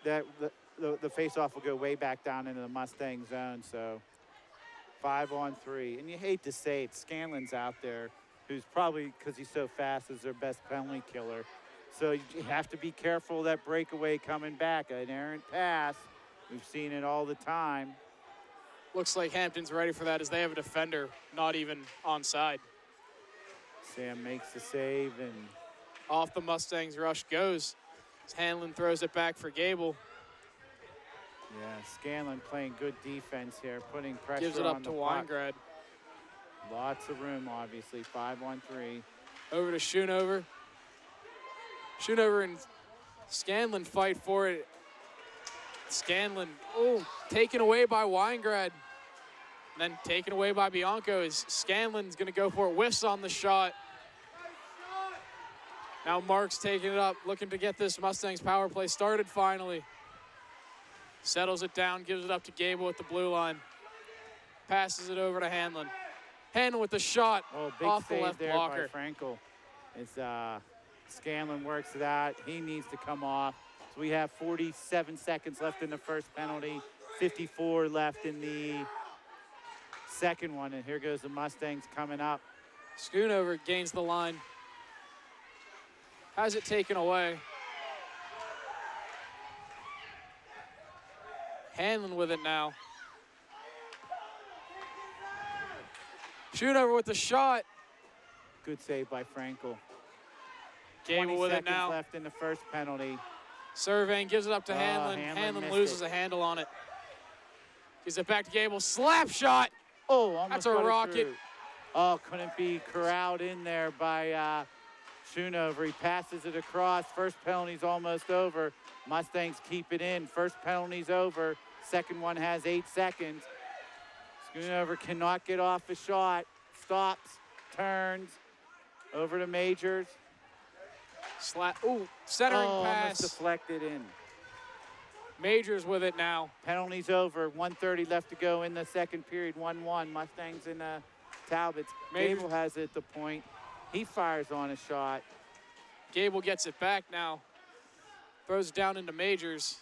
the face-off will go way back down into the Mustang zone. So 5-on-3. And you hate to say it, Scanlon's out there, who's probably, because he's so fast, is their best penalty killer. So you have to be careful of that breakaway coming back. An errant pass. We've seen it all the time. Looks like Hampton's ready for that as they have a defender not even onside. Sam makes the save, and Off the Mustangs rush goes. As Hanlon throws it back for Gable. yeah, Scanlon playing good defense here, putting pressure Gives it on up the to puck. Weingrad. Lots of room, obviously. 5-on-3. Over to Schoonover. Schoonover and Scanlon fight for it. Scanlon, taken away by Weingrad. And then taken away by Bianco as Scanlon's going to go for it. Whiffs on the shot. Now Mark's taking it up, looking to get this Mustangs power play started finally. Settles it down, gives it up to Gable at the blue line. Passes it over to Hanlon. Hanlon with the shot Big off the save left there blocker. by Frankel. It's Scanlon works it out. He needs to come off. So we have 47 seconds left in the first penalty, 54 left in the second one. And here goes the Mustangs coming up. Schoonover gains the line. Has it taken away. Hanlon with it now. Schoonover with the shot. Good save by Frankel. Gable 20 with it seconds now. left in the first penalty. Surveying gives it up to Hanlon. Hanlon Hanlon missed loses it. a handle on it. Gives it back to Gable. Slap shot. Almost That's a got it rocket. through. Couldn't be corralled in there by Schoonover. He passes it across. First penalty's almost over. Mustangs keep it in. First penalty's over. Second one has 8 seconds. Schoonover cannot get off the shot. Stops, turns, over to Majors. Centering Almost pass. deflected in. Majors with it now. Penalty's over. 1:30 left to go in the second period. 1-1. Mustangs and Talbots. Majors. Gable has it at the point. He fires on a shot. Gable gets it back now. Throws it down into Majors.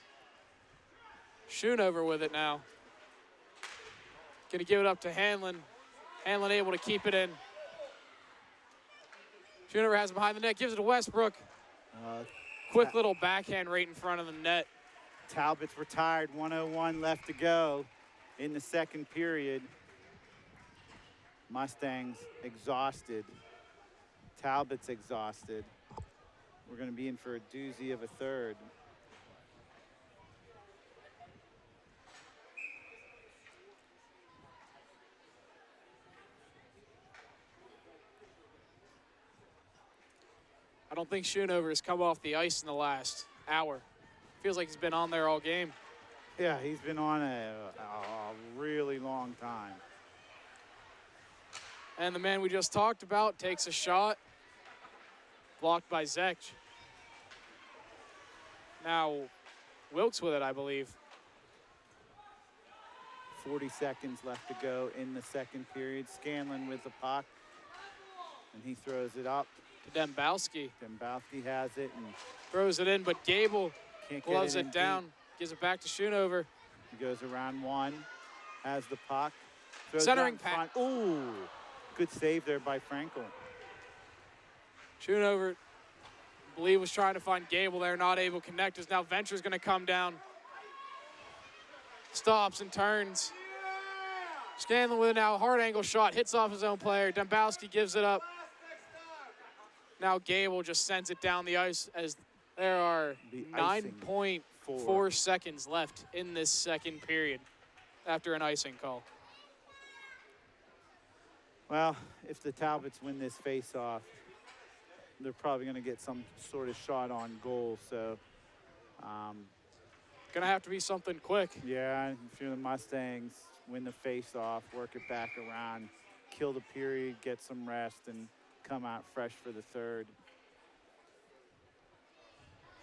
Schoonover with it now. Gonna give it up to Hanlon. Hanlon able to keep it in. Schoonover has it behind the net, gives it to Westbrook. Quick little backhand right in front of the net. Talbot's retired. 1:01 left to go in the second period. Mustangs exhausted. Talbot's exhausted. We're going to be in for a doozy of a third. I don't think Schoonover has come off the ice in the last hour. Feels like he's been on there all game. Yeah, he's been on a really long time. And the man we just talked about takes a shot. Blocked by Zech. Now, Wilkes with it, I believe. 40 seconds left to go in the second period. Scanlon with the puck. And he throws it up. To Dembowski. Dembowski has it and Throws it in, but Gable can't get gloves in it down. deep. Gives it back to Schoonover. He goes around one, has the puck. Throws Centering it out in front. Ooh, good save there by Frankel. Schoonover, I believe, was trying to find Gable there, not able to connect. As now Venture's going to come down. Stops and turns. Scanlon with it now, hard angle shot, hits off his own player. Dembowski gives it up. Now Gable just sends it down the ice as there are The icing 9.4 seconds left in this second period after an icing call. Well, if the Talbots win this face-off, they're probably going to get some sort of shot on goal. So, Gonna have to be something quick. yeah, if you're the Mustangs, win the face-off, work it back around, kill the period, get some rest, and come out fresh for the third.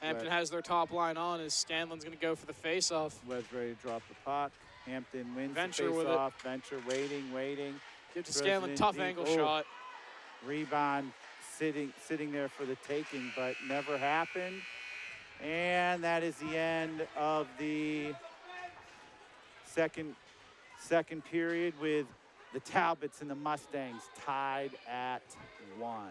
Hampton Right. has their top line on as Scanlon's gonna go for the face-off. Webb's ready to drop the puck. Hampton wins Venture the with it. face-off. Venture waiting. Give to Throws Scanlon, it in tough deep. angle Oh. shot. Rebound sitting there for the taking, but never happened. And that is the end of the second period with The Talbots and the Mustangs tied at 1.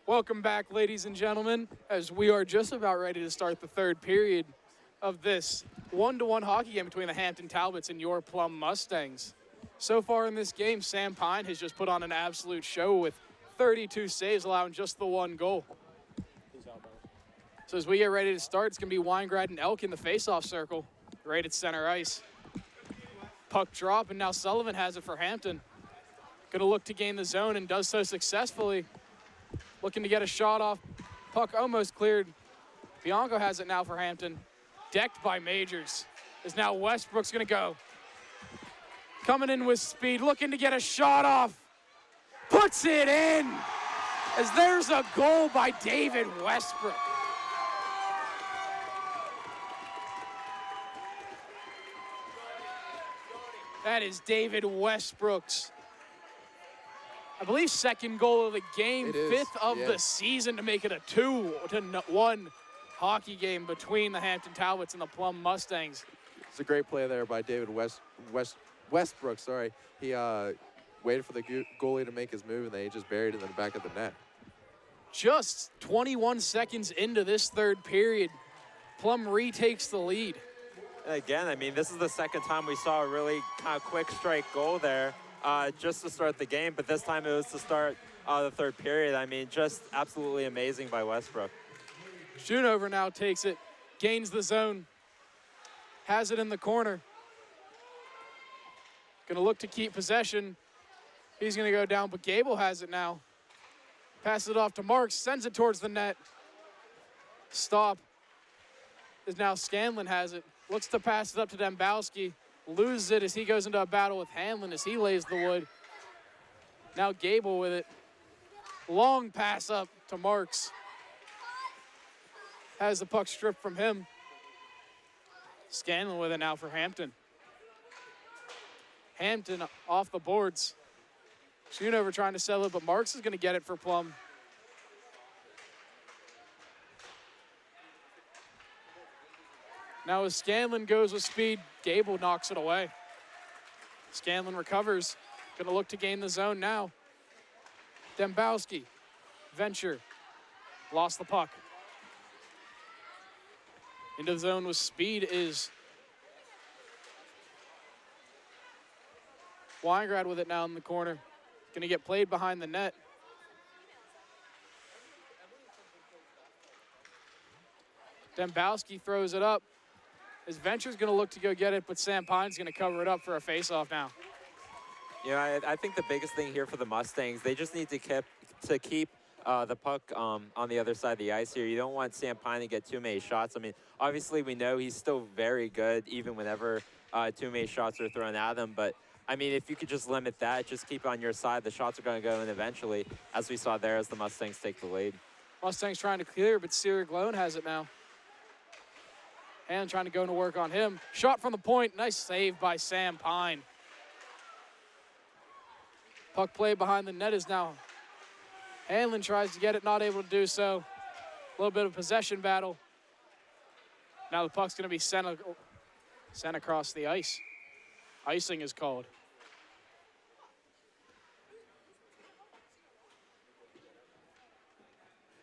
Welcome back, ladies and gentlemen, as we are just about ready to start the third period of this 1-1 hockey game between the Hampton Talbots and your Plum Mustangs. So far in this game, Sam Pine has just put on an absolute show with 32 saves, allowing just the one goal. So as we get ready to start, it's going to be Weingrad and Elk in the face-off circle, right at center ice. Puck drop, and now Sullivan has it for Hampton. Going to look to gain the zone and does so successfully. Looking to get a shot off. Puck almost cleared. Bianco has it now for Hampton. Decked by Majors. Is now Westbrook's going to go. Coming in with speed, looking to get a shot off. Puts it in. As there's a goal by David Westbrook. That is David Westbrook's, I believe, second goal of the game, fifth of the season, to make it a 2-1 hockey game between the Hampton Talbots and the Plum Mustangs. It's a great play there by David Westbrook. Sorry, he waited for the goalie to make his move, and then he just buried it in the back of the net. Just 21 seconds into this third period, Plum retakes the lead. Again, I mean, this is the second time we saw a really kind of quick strike goal there just to start the game, but this time it was to start the third period. I mean, just absolutely amazing by Westbrook. Schoonover now takes it, gains the zone, has it in the corner. Going to look to keep possession. He's going to go down, but Gable has it now. Passes it off to Marks, sends it towards the net. Stop. Is now Scanlon has it. Looks to pass it up to Dembowski. Loses it as he goes into a battle with Hanlon as he lays the wood. Now Gable with it. Long pass up to Marks. Has the puck stripped from him. Scanlon with it now for Hampton. Hampton off the boards. Schoonover trying to settle it, but Marks is going to get it for Plum. Now as Scanlon goes with speed, Gable knocks it away. Scanlon recovers. Going to look to gain the zone now. Dembowski. Venture. Lost the puck. Into the zone with speed is Weingrad with it now in the corner. Going to get played behind the net. Dembowski throws it up. His Venture's going to look to go get it, but Sam Pine's going to cover it up for a face-off now. You know, I think the biggest thing here for the Mustangs, they just need to keep the puck on the other side of the ice here. You don't want Sam Pine to get too many shots. I mean, obviously we know he's still very good even whenever too many shots are thrown at him. But, I mean, if you could just limit that, just keep on your side, the shots are going to go in eventually, as we saw there as the Mustangs take the lead. Mustangs trying to clear, but Sierra Glone has it now. And trying to go to work on him. Shot from the point. Nice save by Sam Pine. Puck play behind the net is now. Hanlon tries to get it, not able to do so. A little bit of possession battle. Now the puck's going to be sent across the ice. Icing is called.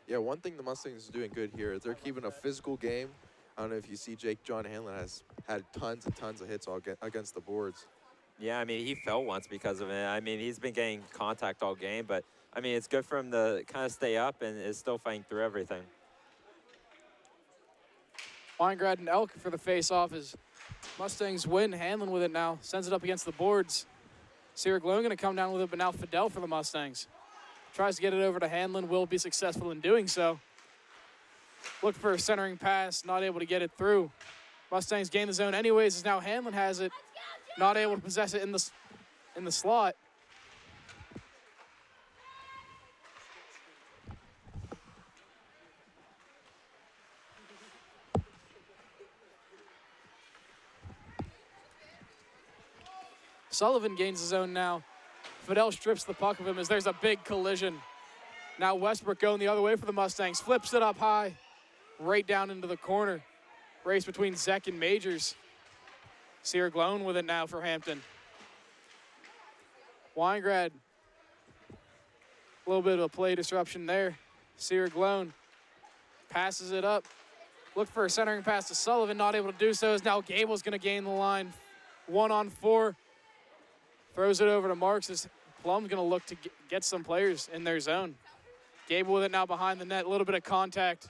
Yeah, one thing the Mustangs are doing good here is they're keeping a physical game. I don't know if you see John Hanlon has had tons and tons of hits against the boards. Yeah, I mean, he fell once because of it. I mean, he's been getting contact all game, but, I mean, it's good for him to kind of stay up and is still fighting through everything. Weingrad and Elk for the face-off as Mustangs win. Hanlon with it now. Sends it up against the boards. Sierra Glone going to come down with it, but now Fidel for the Mustangs. Tries to get it over to Hanlon. Will be successful in doing so. Looked for a centering pass, not able to get it through. Mustangs gain the zone anyways, as now Hanlon has it, not able to possess it in the slot. Sullivan gains the zone now. Fidel strips the puck of him as there's a big collision. Now Westbrook going the other way for the Mustangs, flips it up high. Right down into the corner. Race between Zek and Majors. Sierra Glone with it now for Hampton. Weingrad. A little bit of a play disruption there. Sear Glone passes it up. Look for a centering pass to Sullivan, not able to do so. As now Gable's going to gain the line. 1-on-4. Throws it over to Marks as Plum's going to look to get some players in their zone. Gable with it now behind the net. A little bit of contact.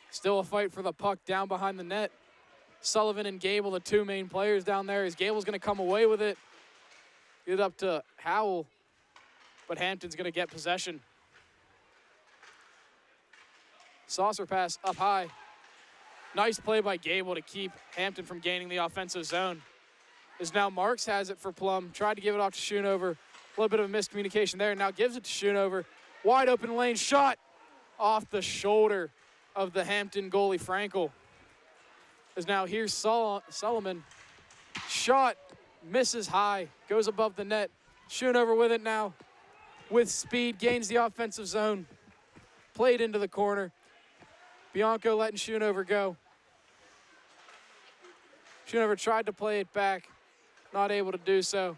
Still a fight for the puck down behind the net. Sullivan and Gable, the two main players down there, as Gable's going to come away with it. Get it up to Howell, but Hampton's going to get possession. Saucer pass up high. Nice play by Gable to keep Hampton from gaining the offensive zone. As now Marks has it for Plum. Tried to give it off to Schoonover. A little bit of a miscommunication there. Now gives it to Schoonover. Wide open lane shot off the shoulder of the Hampton goalie Frankel. As now here's Solomon. Shot misses high. Goes above the net. Schoonover with it now. With speed, gains the offensive zone. Played into the corner. Bianco letting Schoonover go. Schoonover tried to play it back. Not able to do so.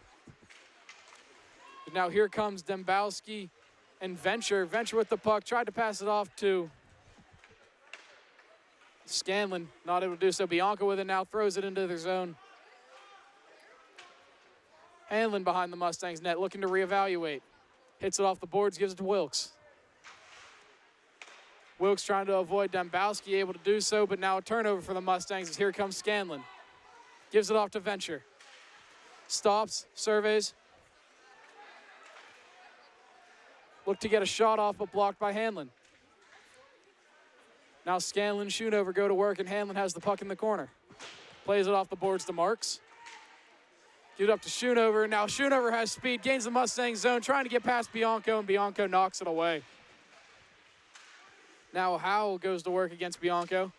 But now here comes Dembowski and Venture. Venture with the puck. Tried to pass it off to Scanlon. Not able to do so. Bianco with it now. Throws it into their zone. Hanlon behind the Mustangs net. Looking to reevaluate. Hits it off the boards. Gives it to Wilkes. Wilkes trying to avoid Dembowski, able to do so, but now a turnover for the Mustangs as here comes Scanlon. Gives it off to Venture. Stops, surveys. Look to get a shot off, but blocked by Hanlon. Now Scanlon, Schoonover go to work, and Hanlon has the puck in the corner. Plays it off the boards to Marks. Gives it up to Schoonover. Now Schoonover has speed, gains the Mustang zone, trying to get past Bianco, and Bianco knocks it away. Now Howell goes to work against Bianco.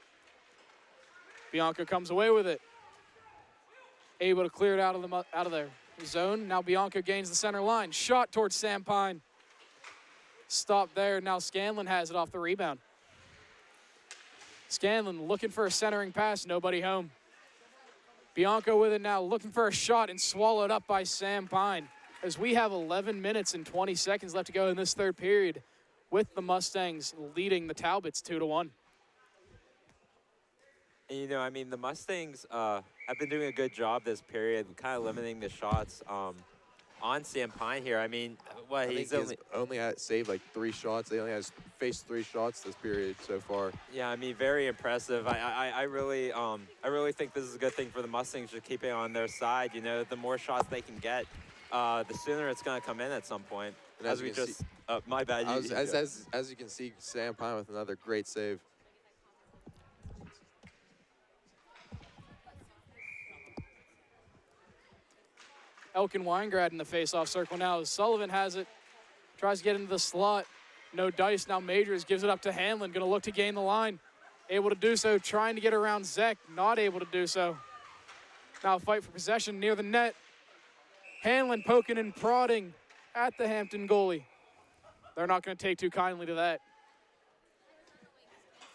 Bianco comes away with it. Able to clear it out of their zone. Now Bianco gains the center line. Shot towards Sam Pine. Stop there. Now Scanlon has it off the rebound. Scanlon looking for a centering pass. Nobody home. Bianco with it now, looking for a shot and swallowed up by Sam Pine. As we have 11 minutes and 20 seconds left to go in this third period, with the Mustangs leading the Talbots 2-1. And, you know, I mean, the Mustangs have been doing a good job this period, kind of limiting the shots on Sam Pine here. I mean, he's only had saved like 3 shots. They only has faced 3 shots this period so far. Yeah, I mean, very impressive. I really think this is a good thing for the Mustangs, just keeping it on their side. You know, the more shots they can get, the sooner it's going to come in at some point. And as we just, my bad. As you can see, Sam Pine with another great save. Elkin Weingrad in the face-off circle now as Sullivan has it. Tries to get into the slot. No dice. Now Majors gives it up to Hanlon. Going to look to gain the line. Able to do so. Trying to get around Zek. Not able to do so. Now a fight for possession near the net. Hanlon poking and prodding at the Hampton goalie. They're not going to take too kindly to that.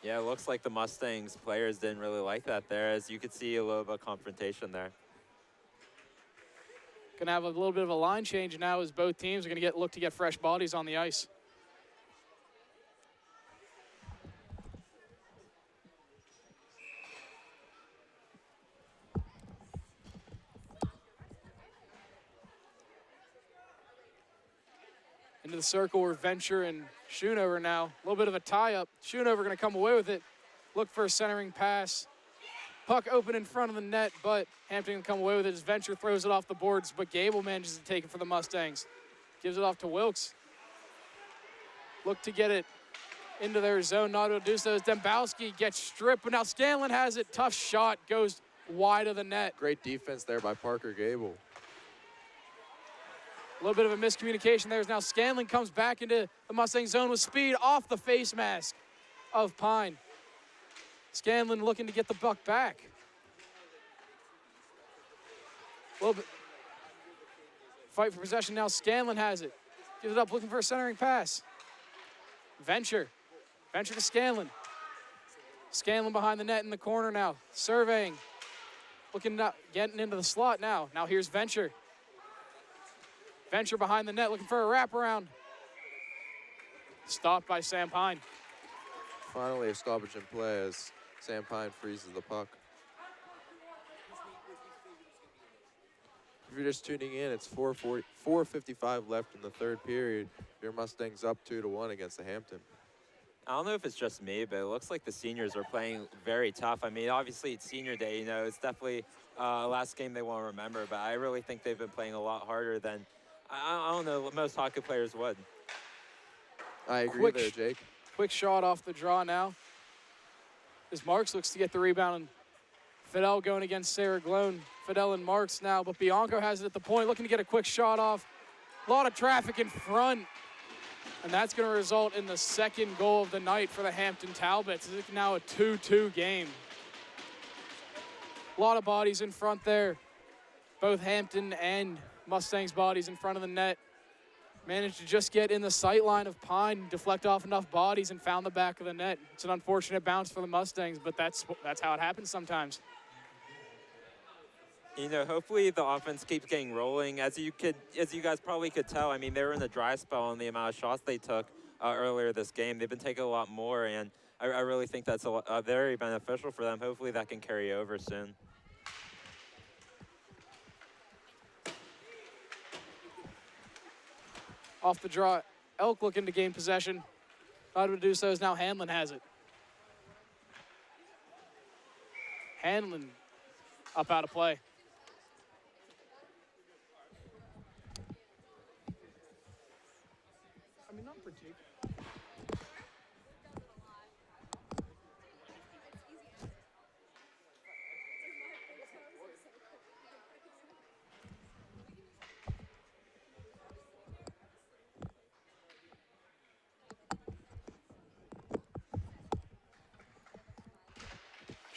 Yeah, it looks like the Mustangs players didn't really like that there, as you could see a little bit of confrontation there. Going to have a little bit of a line change now as both teams are going to look to get fresh bodies on the ice. Into the circle where Venture and Schoonover now. A little bit of a tie-up. Schoonover going to come away with it. Look for a centering pass. Puck open in front of the net, but Hampton can come away with it as Venture throws it off the boards, but Gable manages to take it for the Mustangs. Gives it off to Wilkes. Look to get it into their zone. Not able to do so as Dembowski gets stripped, but now Scanlon has it. Tough shot, goes wide of the net. Great defense there by Parker Gable. A little bit of a miscommunication there as now Scanlon comes back into the Mustang zone with speed off the face mask of Pine. Scanlon looking to get the puck back. A little bit. Fight for possession now. Scanlon has it. Gives it up, looking for a centering pass. Venture to Scanlon. Scanlon behind the net in the corner now. Surveying. Looking, getting into the slot now. Now here's Venture. Venture behind the net looking for a wraparound. Stopped by Sam Pine. Finally, a stoppage in play as Sam Pine freezes the puck. If you're just tuning in, it's 4:55 left in the third period. Your Mustangs up 2-1 against the Hampton. I don't know if it's just me, but it looks like the seniors are playing very tough. I mean, obviously it's senior day, you know, it's definitely a last game they won't remember, but I really think they've been playing a lot harder than, I don't know, most hockey players would. I agree there, Jake. Quick shot off the draw now. As Marks looks to get the rebound, and Fidel going against Sarah Glone. Fidel and Marks now, but Bianco has it at the point, looking to get a quick shot off. A lot of traffic in front, and that's going to result in the second goal of the night for the Hampton Talbots. It's now a 2-2 game. A lot of bodies in front there. Both Hampton and Mustangs bodies in front of the net. Managed to just get in the sight line of Pine, deflect off enough bodies, and found the back of the net. It's an unfortunate bounce for the Mustangs, but that's how it happens sometimes. You know, hopefully the offense keeps getting rolling. As you guys probably could tell, I mean, they were in a dry spell on the amount of shots they took earlier this game. They've been taking a lot more, and I really think that's very beneficial for them. Hopefully that can carry over soon. Off the draw, Elk looking to gain possession. Not able to do so as now Hanlon has it. Hanlon up out of play.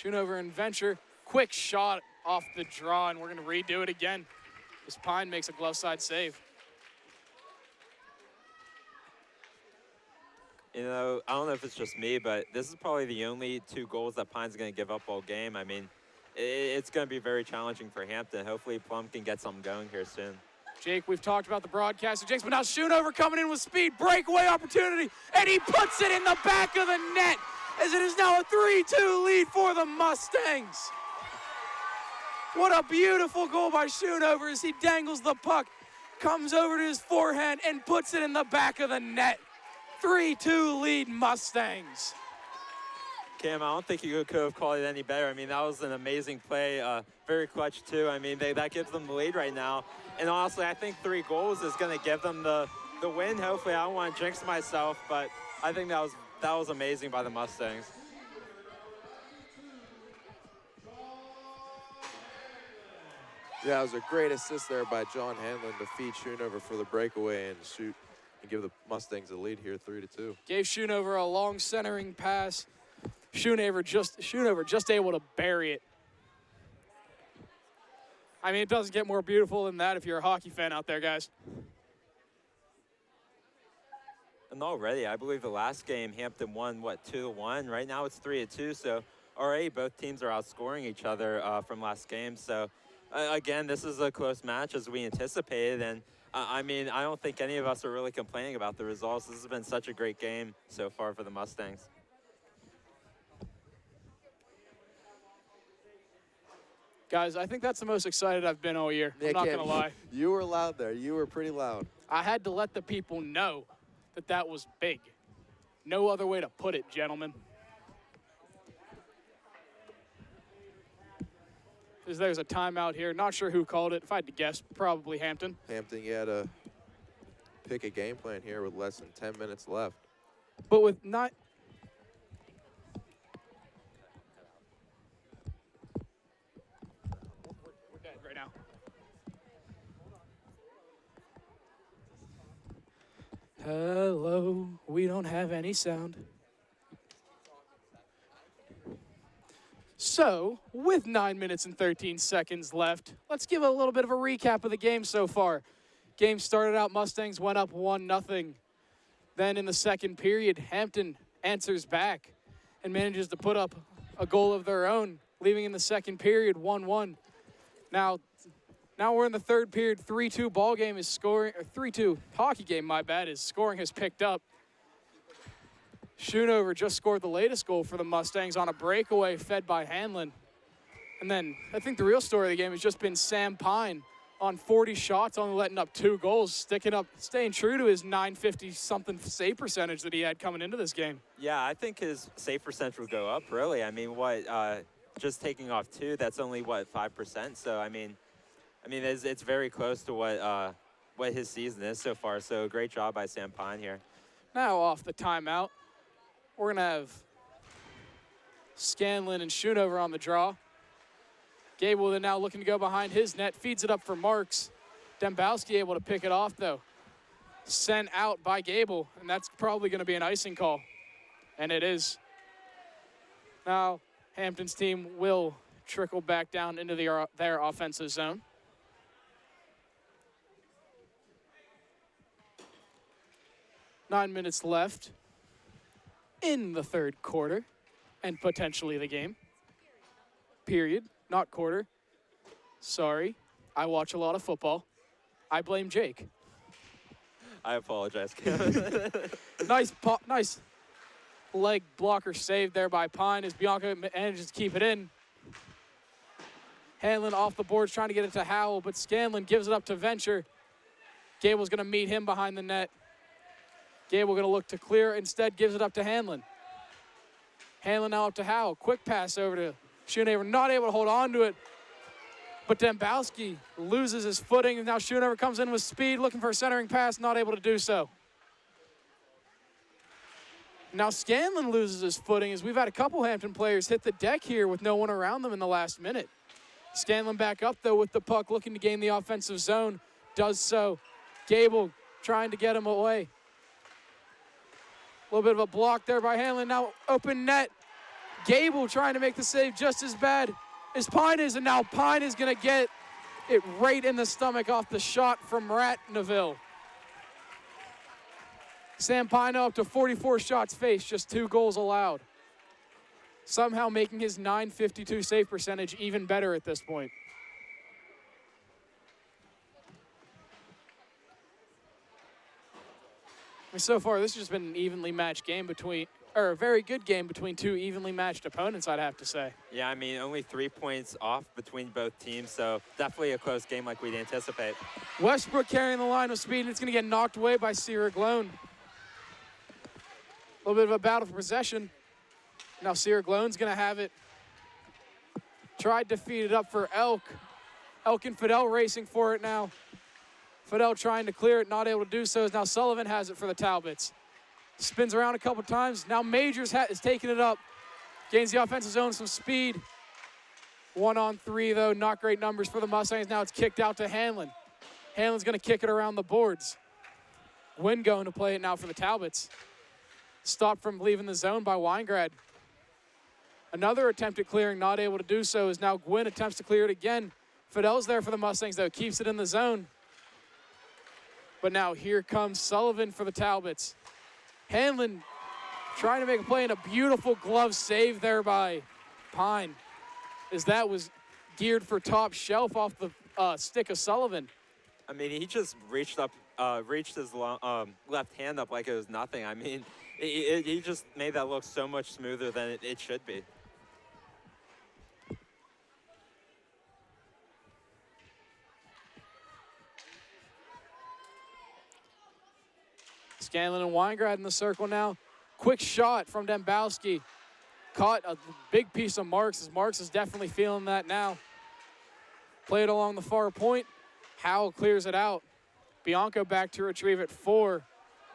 Schoonover and Venture, quick shot off the draw, and we're gonna redo it again as Pine makes a glove side save. You know, I don't know if it's just me, but this is probably the only 2 goals that Pine's going to give up all game. I mean, it's going to be very challenging for Hampton. Hopefully Plum can get something going here soon. Jake, we've talked about the broadcast of Jake's, but now Schoonover coming in with speed, breakaway opportunity, and he puts it in the back of the net as it is now a 3-2 lead for the Mustangs. What a beautiful goal by Schoonover as he dangles the puck, comes over to his forehand, and puts it in the back of the net. 3-2 lead Mustangs. Cam, I don't think you could have called it any better. I mean, that was an amazing play, very clutch too. I mean, that gives them the lead right now. And honestly, I think 3 goals is going to give them the win. Hopefully, I don't want to jinx myself, but I think that was amazing by the Mustangs. Yeah, it was a great assist there by John Hanlon to feed Schoonover for the breakaway and shoot and give the Mustangs the lead here 3-2. Gave Schoonover a long centering pass. Schoonover just able to bury it. I mean, it doesn't get more beautiful than that if you're a hockey fan out there, guys. And already, I believe the last game, Hampton won, what, 2-1? Right now it's 3-2, so already both teams are outscoring each other from last game. So, again, this is a close match as we anticipated, and I mean, I don't think any of us are really complaining about the results. This has been such a great game so far for the Mustangs. Guys, I think that's the most excited I've been all year. I'm not going to lie. You were loud there. You were pretty loud. I had to let the people know that was big. No other way to put it, gentlemen. There's a timeout here. Not sure who called it. If I had to guess, probably Hampton. Hampton, you had to pick a game plan here with less than 10 minutes left. But with not... We're dead right now. Hello, we don't have any sound. So, with 9 minutes and 13 seconds left, let's give a little bit of a recap of the game so far. Game started out, Mustangs went up 1-0. Then in the second period, Hampton answers back and manages to put up a goal of their own, leaving in the second period 1-1. Now Now we're in the third period. 3-2 ball game is scoring, or 3-2 hockey game, my bad, is scoring has picked up. Schoonover just scored the latest goal for the Mustangs on a breakaway fed by Hanlon. And then I think the real story of the game has just been Sam Pine on 40 shots, only letting up 2 goals, staying true to his .950-something save percentage that he had coming into this game. Yeah, I think his save percentage will go up, really. I mean, just taking off 2, that's only, 5%? So, I mean, it's very close to what his season is so far. So, great job by Sam Pine here. Now off the timeout, we're going to have Scanlon and Schoonover on the draw. Gable then now looking to go behind his net, feeds it up for Marks. Dembowski able to pick it off, though. Sent out by Gable, and that's probably going to be an icing call. And it is. Now, Hampton's team will trickle back down into their offensive zone. Nine minutes left in the third quarter, and potentially the game. Period. Not quarter. Sorry. I watch a lot of football. I blame Jake. I apologize. Nice leg blocker saved there by Pine as Bianca manages to keep it in. Hanlon off the boards trying to get it to Howell, but Scanlon gives it up to Venture. Gable's going to meet him behind the net. Gable going to look to clear. Instead, gives it up to Hanlon. Hanlon now up to Howell. Quick pass over to Schoonover, not able to hold on to it. But Dembowski loses his footing, and now Schoonover comes in with speed, looking for a centering pass, not able to do so. Now Scanlon loses his footing as we've had a couple Hampton players hit the deck here with no one around them in the last minute. Scanlon back up, though, with the puck, looking to gain the offensive zone. Does so. Gable trying to get him away. A little bit of a block there by Hanlon. Now open net. Gable trying to make the save just as bad as Pine is, and now Pine is going to get it right in the stomach off the shot from Ratneville. Sam Pine up to 44 shots faced, just 2 goals allowed. Somehow making his .952 save percentage even better at this point. I mean, so far, this has just been an evenly matched game a very good game between 2 evenly matched opponents, I'd have to say. Yeah, I mean, only 3 points off between both teams, so definitely a close game like we'd anticipate. Westbrook carrying the line of speed, and it's going to get knocked away by Sierra Glone. A little bit of a battle for possession. Now Sierra Glone's going to have it. Tried to feed it up for Elk. Elk and Fidel racing for it now. Fidel trying to clear it, not able to do so. Now Sullivan has it for the Talbots. Spins around a couple times. Now Majors is taking it up. Gains the offensive zone, some speed. 1-on-3, though. Not great numbers for the Mustangs. Now it's kicked out to Hanlon. Hanlon's going to kick it around the boards. Wynn going to play it now for the Talbots. Stopped from leaving the zone by Weingrad. Another attempt at clearing, not able to do so, as now Gwynn attempts to clear it again. Fidel's there for the Mustangs, though. Keeps it in the zone. But now here comes Sullivan for the Talbots. Hanlon trying to make a play, and a beautiful glove save there by Pine, as that was geared for top shelf off the stick of Sullivan. I mean, he just reached his left hand up like it was nothing. I mean, he just made that look so much smoother than it should be. Scanlon and Weingrad in the circle now. Quick shot from Dembowski. Caught a big piece of Marks, as Marks is definitely feeling that now. Played along the far point. Howell clears it out. Bianco back to retrieve it for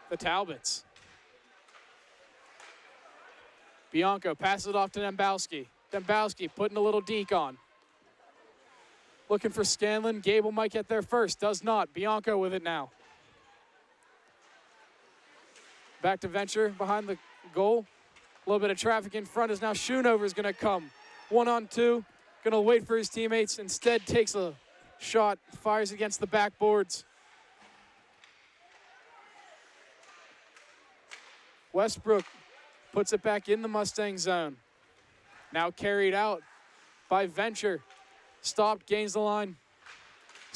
the Talbots. Bianco passes it off to Dembowski. Dembowski putting a little deke on. Looking for Scanlon. Gable might get there first. Does not. Bianco with it now. Back to Venture behind the goal. A little bit of traffic in front as now Schoonover is going to come. 1-on-2. Going to wait for his teammates. Instead takes a shot. Fires against the backboards. Westbrook puts it back in the Mustang zone. Now carried out by Venture. Stopped, gains the line.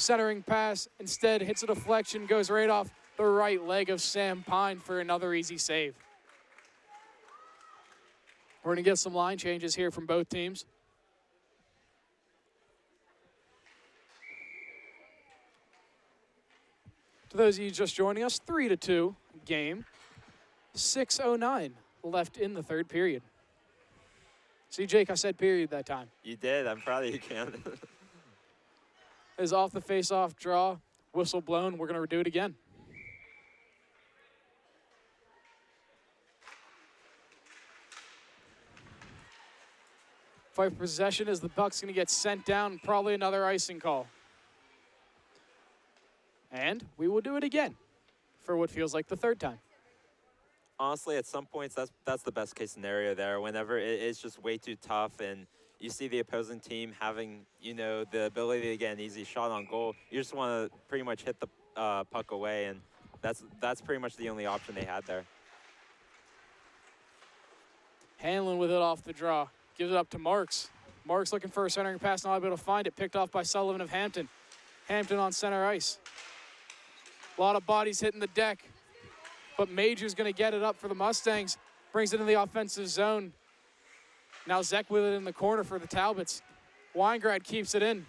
Centering pass instead hits a deflection, goes right off the right leg of Sam Pine for another easy save. We're going to get some line changes here from both teams. To those of you just joining us, 3-2 game. 6:09 left in the third period. See, Jake, I said period that time. You did. I'm proud of you, Cam. Is off the face-off draw, whistle blown. We're going to do it again. Fight for possession as the Buck's going to get sent down, probably another icing call. And we will do it again for what feels like the third time. Honestly, at some points, that's the best case scenario there. Whenever it's just way too tough and you see the opposing team having, the ability to get an easy shot on goal, you just want to pretty much hit the puck away, and that's pretty much the only option they had there. Hanlon with it off the draw. Gives it up to Marks. Marks looking for a centering pass, not able to find it. Picked off by Sullivan of Hampton. Hampton on center ice. A lot of bodies hitting the deck. But Major's going to get it up for the Mustangs. Brings it in the offensive zone. Now Zek with it in the corner for the Talbots. Weingrad keeps it in.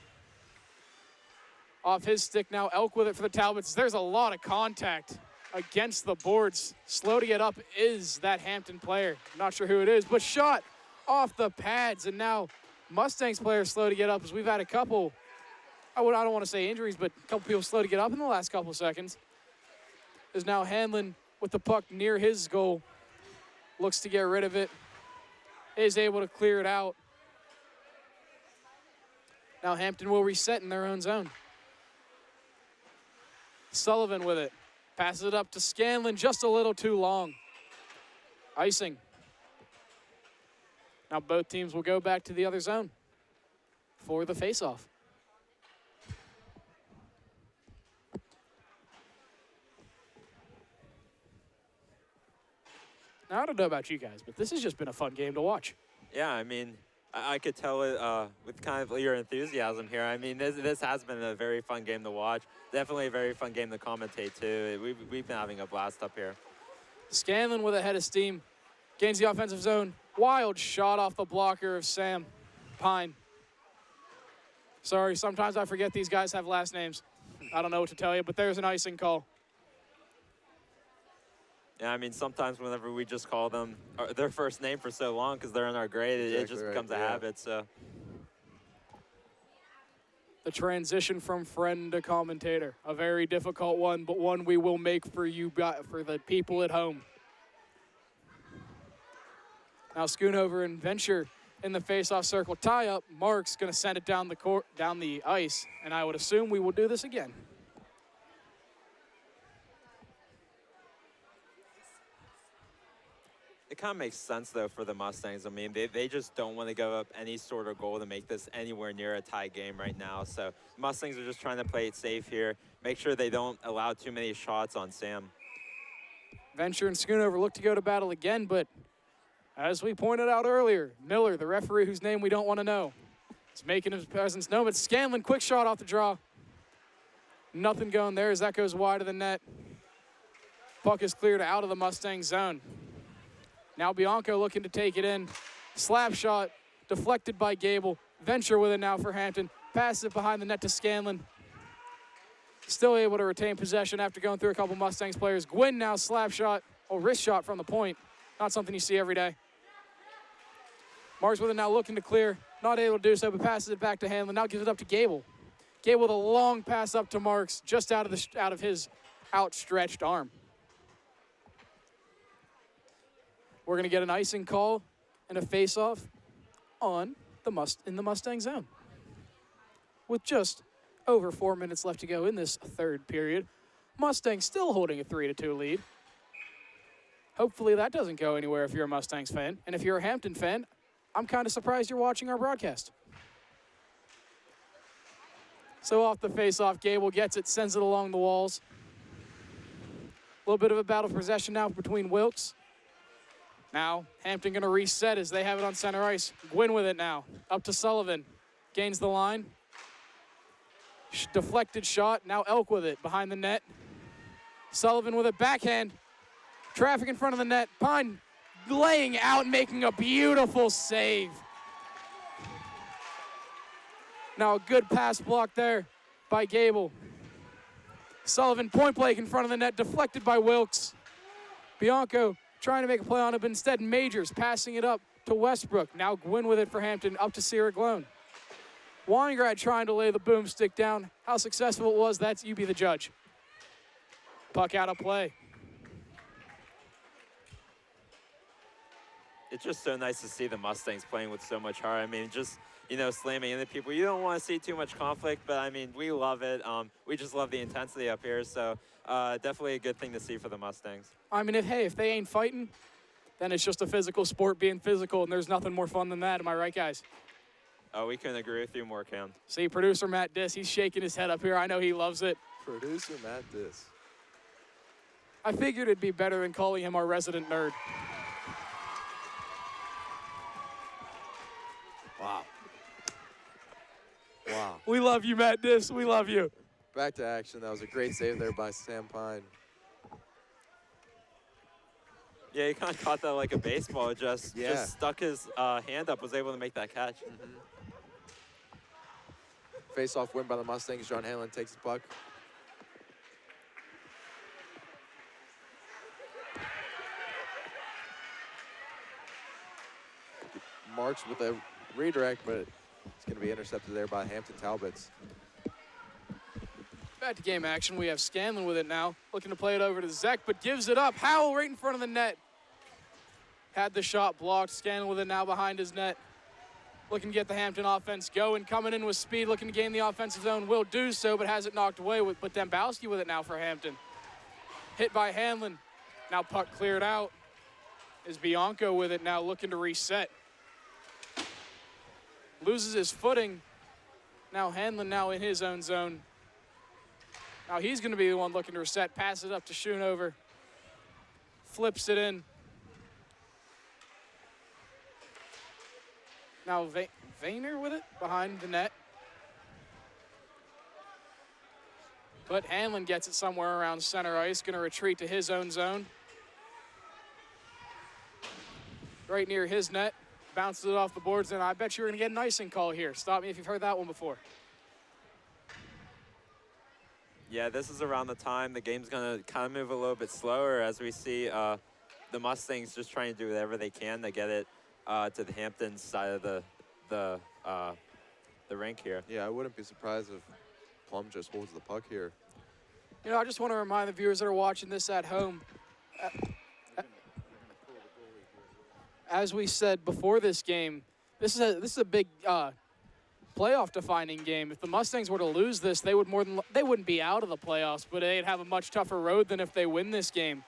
Off his stick now, Elk with it for the Talbots. There's a lot of contact against the boards. Slow to get up is that Hampton player. Not sure who it is, but shot off the pads. And now Mustangs player slow to get up as we've had a couple, I don't want to say injuries, but a couple people slow to get up in the last couple seconds. Is now Hanlon with the puck near his goal. Looks to get rid of it. Is able to clear it out. Now Hampton will reset in their own zone. Sullivan with it. Passes it up to Scanlon, just a little too long. Icing. Now both teams will go back to the other zone for the faceoff. Now, I don't know about you guys, but this has just been a fun game to watch. Yeah, I mean, I could tell it with kind of your enthusiasm here. I mean, this has been a very fun game to watch. Definitely a very fun game to commentate, too. We've been having a blast up here. Scanlon with a head of steam. Gains the offensive zone. Wild shot off the blocker of Sam Pine. Sorry, sometimes I forget these guys have last names. I don't know what to tell you, but there's an icing call. Yeah, I mean, sometimes whenever we just call them their first name for so long because they're in our grade, it just becomes a habit. So the transition from friend to commentator, a very difficult one, but one we will make for you, for the people at home. Now Schoonover and Venture in the face-off circle tie-up. Mark's going to send it down the ice, and I would assume we will do this again. it kind of makes sense, though, for the Mustangs. I mean, they just don't want to give up any sort of goal to make this anywhere near a tie game right now. So Mustangs are just trying to play it safe here, make sure they don't allow too many shots on Sam. Venture and Schoonover look to go to battle again, but as we pointed out earlier, Miller, the referee whose name we don't want to know, is making his presence known. But Scanlon, quick shot off the draw. Nothing going there as that goes wide of the net. Puck is cleared out of the Mustang zone. Now Bianco looking to take it in. Slap shot, deflected by Gable. Venture with it now for Hampton. Passes it behind the net to Scanlon. Still able to retain possession after going through a couple Mustangs players. Gwynn now slap shot, or wrist shot from the point. Not something you see every day. Marks with it now looking to clear. Not able to do so, but passes it back to Hanlon. Now gives it up to Gable. Gable with a long pass up to Marks, just out of his outstretched arm. We're going to get an icing call and a face-off in the Mustang zone. With just over 4 minutes left to go in this third period, Mustangs still holding a 3-2 lead. Hopefully that doesn't go anywhere if you're a Mustangs fan. And if you're a Hampton fan, I'm kind of surprised you're watching our broadcast. So off the face-off, Gable gets it, sends it along the walls. A little bit of a battle for possession now between Wilkes. Now, Hampton going to reset as they have it on center ice. Gwynn with it now. Up to Sullivan. Gains the line. Deflected shot. Now Elk with it behind the net. Sullivan with a backhand. Traffic in front of the net. Pine laying out, making a beautiful save. Now a good pass block there by Gable. Sullivan point blank in front of the net, deflected by Wilkes. Bianco trying to make a play on it, but instead Majors passing it up to Westbrook. Now Gwynn with it for Hampton, up to Sierra Glone. Weingrad trying to lay the boomstick down. How successful it was, that's you be the judge. Puck out of play. It's just so nice to see the Mustangs playing with so much heart. I mean, just, slamming into people. You don't want to see too much conflict, but, I mean, we love it. We just love the intensity up here, so definitely a good thing to see for the Mustangs. I mean, if they ain't fighting, then it's just a physical sport being physical, and there's nothing more fun than that. Am I right, guys? Oh, we couldn't agree with you more, Cam. See, producer Matt Diss, he's shaking his head up here. I know he loves it. Producer Matt Diss. I figured it'd be better than calling him our resident nerd. Wow. Wow. We love you, Matt Diss. We love you. Back to action. That was a great save there by Sam Pine. Yeah, he kind of caught that like a baseball. Just stuck his hand up, was able to make that catch. Face-off win by the Mustangs. John Hanlon takes the puck. Marks with a redirect, but it's going to be intercepted there by Hampton Talbots. Back to game action. We have Scanlon with it now, looking to play it over to Zek, but gives it up. Howell right in front of the net. Had the shot blocked. Scanlon with it now behind his net. Looking to get the Hampton offense going. Coming in with speed, looking to gain the offensive zone. Will do so, but has it knocked away. But Dembowski with it now for Hampton. Hit by Hanlon. Now puck cleared out. Is Bianco with it now, looking to reset. Loses his footing. Now Hanlon now in his own zone. Now he's going to be the one looking to reset. Passes it up to Schoonover. Flips it in. Now Vayner with it behind the net. But Hanlon gets it somewhere around center ice. Going to retreat to his own zone. Right near his net. Bounces it off the boards, and I bet you're going to get an icing call here. Stop me if you've heard that one before. Yeah, this is around the time the game's going to kind of move a little bit slower as we see the Mustangs just trying to do whatever they can to get it to the Hampton side of the rink here. Yeah, I wouldn't be surprised if Plum just holds the puck here. I just want to remind the viewers that are watching this at home, as we said before this game, this is a big playoff-defining game. If the Mustangs were to lose this, they wouldn't be out of the playoffs, but they'd have a much tougher road than if they win this game.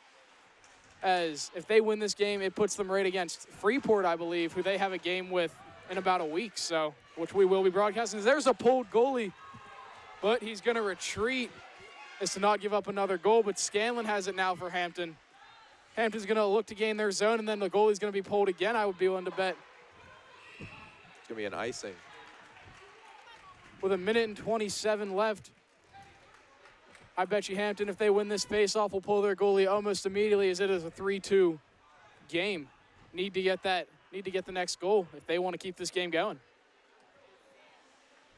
As if they win this game, it puts them right against Freeport, I believe, who they have a game with in about a week, so which we will be broadcasting. There's a pulled goalie, but he's going to retreat as to not give up another goal. But Scanlon has it now for Hampton. Hampton's going to look to gain their zone, and then the goalie's going to be pulled again, I would be willing to bet. It's going to be an icing. With 1:27 left, I bet you Hampton, if they win this face-off, will pull their goalie almost immediately, as it is a 3-2 game. Need to get the next goal if they want to keep this game going.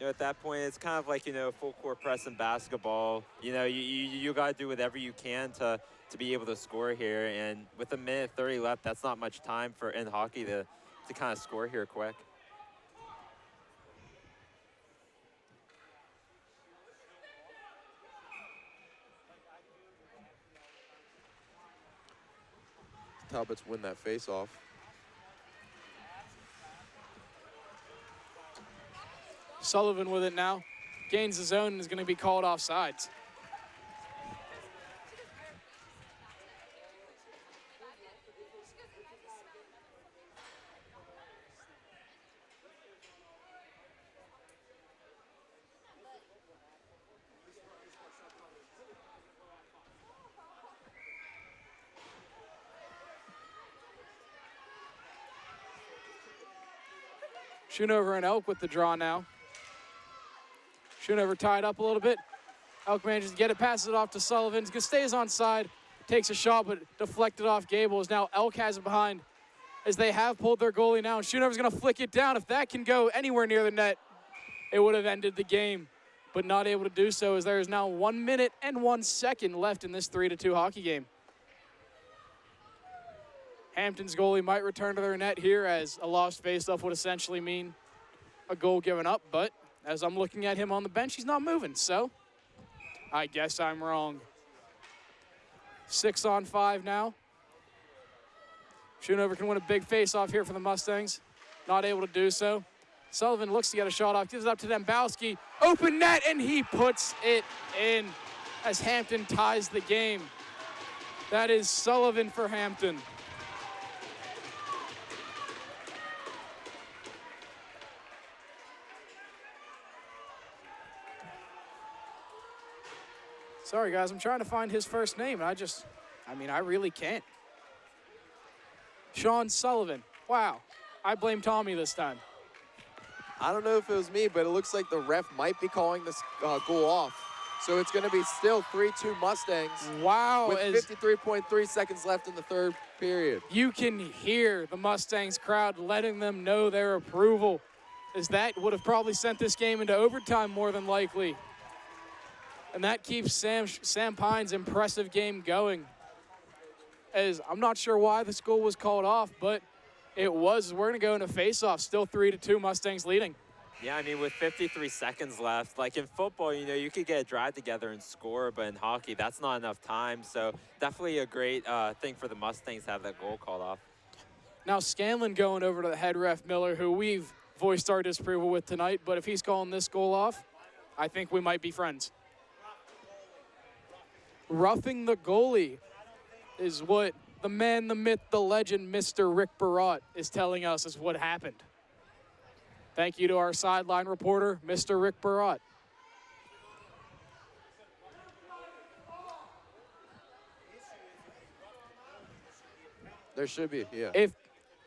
At that point, it's kind of like, full court press in basketball. You got to do whatever you can to be able to score here. And with 1:30 left, that's not much time in hockey to kind of score here quick. Talbots win that face-off. Sullivan with it now. Gains the zone and is going to be called offsides. Schoonover and Elk with the draw now. Schoonover tied up a little bit. Elk manages to get it, passes it off to Sullivan. Stays on side, takes a shot, but deflected off Gable. As now Elk has it behind as they have pulled their goalie now. And Schoonover's going to flick it down. If that can go anywhere near the net, it would have ended the game. But not able to do so as there is now 1 minute and 1 second left in this 3-2 hockey game. Hampton's goalie might return to their net here as a lost faceoff would essentially mean a goal given up. But as I'm looking at him on the bench, he's not moving. So I guess I'm wrong. 6-on-5 now. Schoonover can win a big faceoff here for the Mustangs. Not able to do so. Sullivan looks to get a shot off, gives it up to Dembowski. Open net, and he puts it in as Hampton ties the game. That is Sullivan for Hampton. Sorry, guys, I'm trying to find his first name, and I really can't. Sean Sullivan. Wow. I blame Tommy this time. I don't know if it was me, but it looks like the ref might be calling this goal off. So it's going to be still 3-2 Mustangs. Wow. With 53.3 seconds left in the third period. You can hear the Mustangs crowd letting them know their approval, as that would have probably sent this game into overtime more than likely. And that keeps Sam Pine's impressive game going. As I'm not sure why this goal was called off, but it was. We're going to go into face-off. Still 3-2, Mustangs leading. Yeah, I mean, with 53 seconds left, like in football, you know, you could get a drive together and score, but in hockey, that's not enough time. So definitely a great thing for the Mustangs to have that goal called off. Now Scanlon going over to the head ref, Miller, who we've voiced our disapproval with tonight. But if he's calling this goal off, I think we might be friends. Roughing the goalie is what the man, the myth, the legend, Mr. Rick Barot is telling us is what happened. Thank you to our sideline reporter, Mr. Rick Barot. There should be, yeah. If,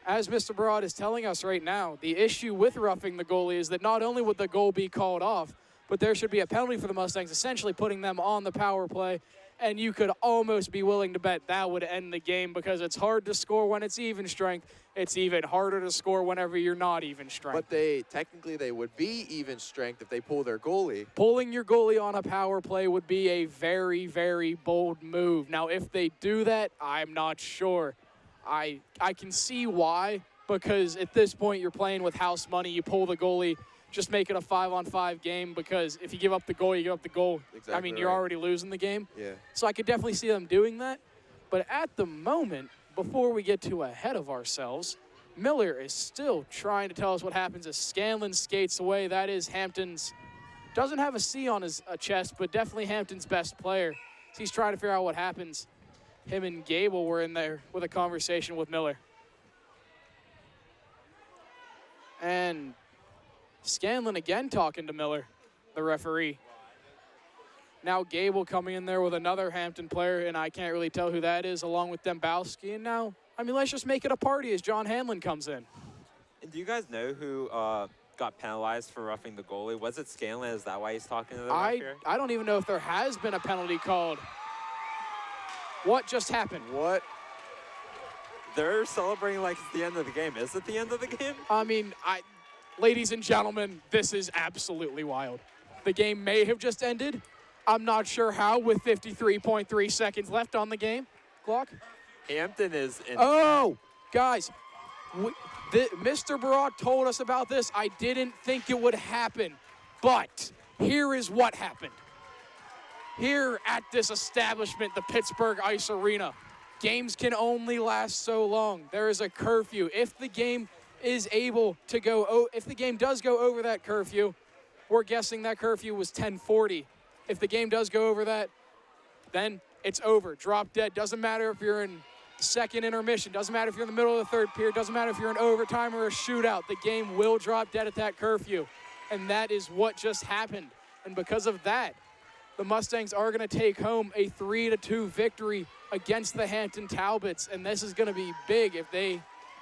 as Mr. Barot is telling us right now, the issue with roughing the goalie is that not only would the goal be called off, but there should be a penalty for the Mustangs, essentially putting them on the power play. And you could almost be willing to bet that would end the game because it's hard to score when it's even strength. It's even harder to score whenever you're not even strength. But technically they would be even strength if they pull their goalie. Pulling your goalie on a power play would be a very, very bold move. Now, if they do that, I'm not sure. I can see why, because at this point you're playing with house money. You pull the goalie. Just make it a 5-on-5 game because if you give up the goal, you give up the goal. Exactly I mean, you're already losing the game. Yeah. So I could definitely see them doing that. But at the moment, before we get too ahead of ourselves, Miller is still trying to tell us what happens as Scanlon skates away. That is Hampton's, doesn't have a C on his chest, but definitely Hampton's best player. So he's trying to figure out what happens. Him and Gable were in there with a conversation with Miller. And Scanlon again talking to Miller, the referee. Now Gable coming in there with another Hampton player, and I can't really tell who that is, along with Dembowski. And now, I mean, let's just make it a party as John Hanlon comes in. And do you guys know who got penalized for roughing the goalie? Was it Scanlon? Is that why he's talking to the ref here? I don't even know if there has been a penalty called. What just happened? What? They're celebrating like it's the end of the game. Is it the end of the game? I mean, ladies and gentlemen, this is absolutely wild. The game may have just ended. I'm not sure how with 53.3 seconds left on the game clock. Hampton is in. Oh, guys, Mr. Barot told us about this. I didn't think it would happen, but here is what happened. Here at this establishment, the Pittsburgh Ice Arena, games can only last so long. There is a curfew. If the game is able to go, if the game does go over that curfew, we're guessing that curfew was 10:40. If the game does go over that, then it's over. Drop dead. Doesn't matter if you're in second intermission. Doesn't matter if you're in the middle of the third period. Doesn't matter if you're in overtime or a shootout. The game will drop dead at that curfew. And that is what just happened. And because of that, the Mustangs are going to take home a 3-2 victory against the Hampton Talbots. And this is going to be big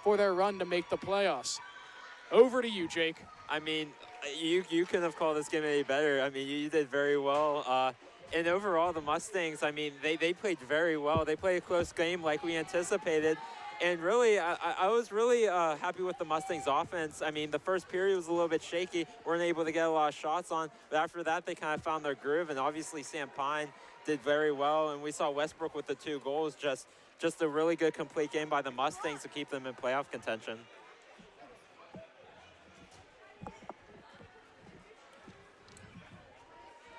for their run to make the playoffs. Over to you, Jake. I mean, you couldn't have called this game any better. I mean, you did very well. And overall, the Mustangs, I mean, they played very well. They played a close game like we anticipated. And really, I was really happy with the Mustangs offense. I mean, the first period was a little bit shaky. Weren't able to get a lot of shots on. But after that, they kind of found their groove. And obviously, Sam Pine did very well. And we saw Westbrook with the 2 goals. Just a really good complete game by the Mustangs to keep them in playoff contention.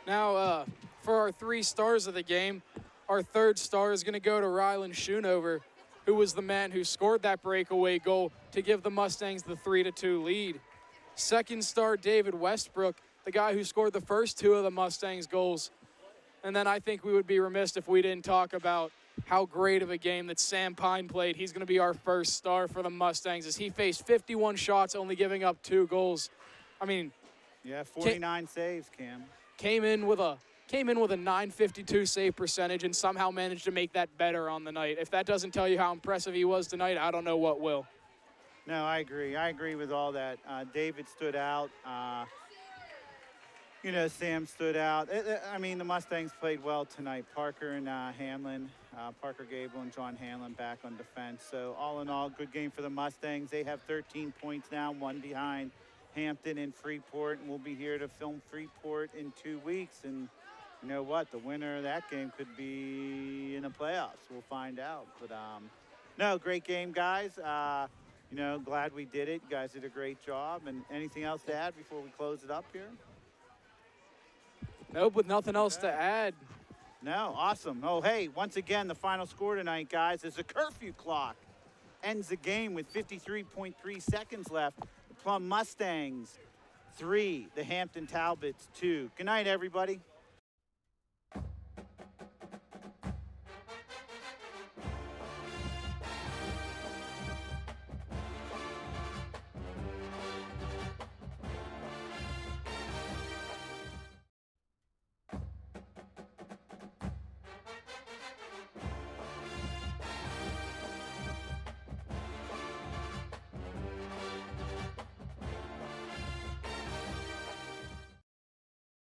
Now, for our 3 stars of the game, our 3rd star is going to go to Rylan Schoonover, who was the man who scored that breakaway goal to give the Mustangs the 3-2 lead. 2nd star, David Westbrook, the guy who scored the first 2 of the Mustangs' goals. And then I think we would be remiss if we didn't talk about how great of a game that Sam Pine played. He's going to be our 1st star for the Mustangs as he faced 51 shots, only giving up 2 goals. I mean, Yeah, 49 saves, Cam. came in with a 952 save percentage and somehow managed to make that better on the night. If that doesn't tell you how impressive he was tonight, I don't know what will. No, I agree. I agree with all that. David stood out. You know, Sam stood out. I mean, the Mustangs played well tonight. Parker and Hanlon, Parker Gable and John Hanlon back on defense. So all in all, good game for the Mustangs. They have 13 points now, 1 behind Hampton and Freeport, and we'll be here to film Freeport in 2 weeks. And you know what? The winner of that game could be in the playoffs. We'll find out. But no, great game, guys. You know, glad we did it. You guys did a great job. And anything else to add before we close it up here? Nope, with nothing else to add. No, awesome. Oh, hey, once again, the final score tonight, guys, is a curfew clock. Ends the game with 53.3 seconds left. The Plum Mustangs, 3. The Hampton Talbots, 2. Good night, everybody.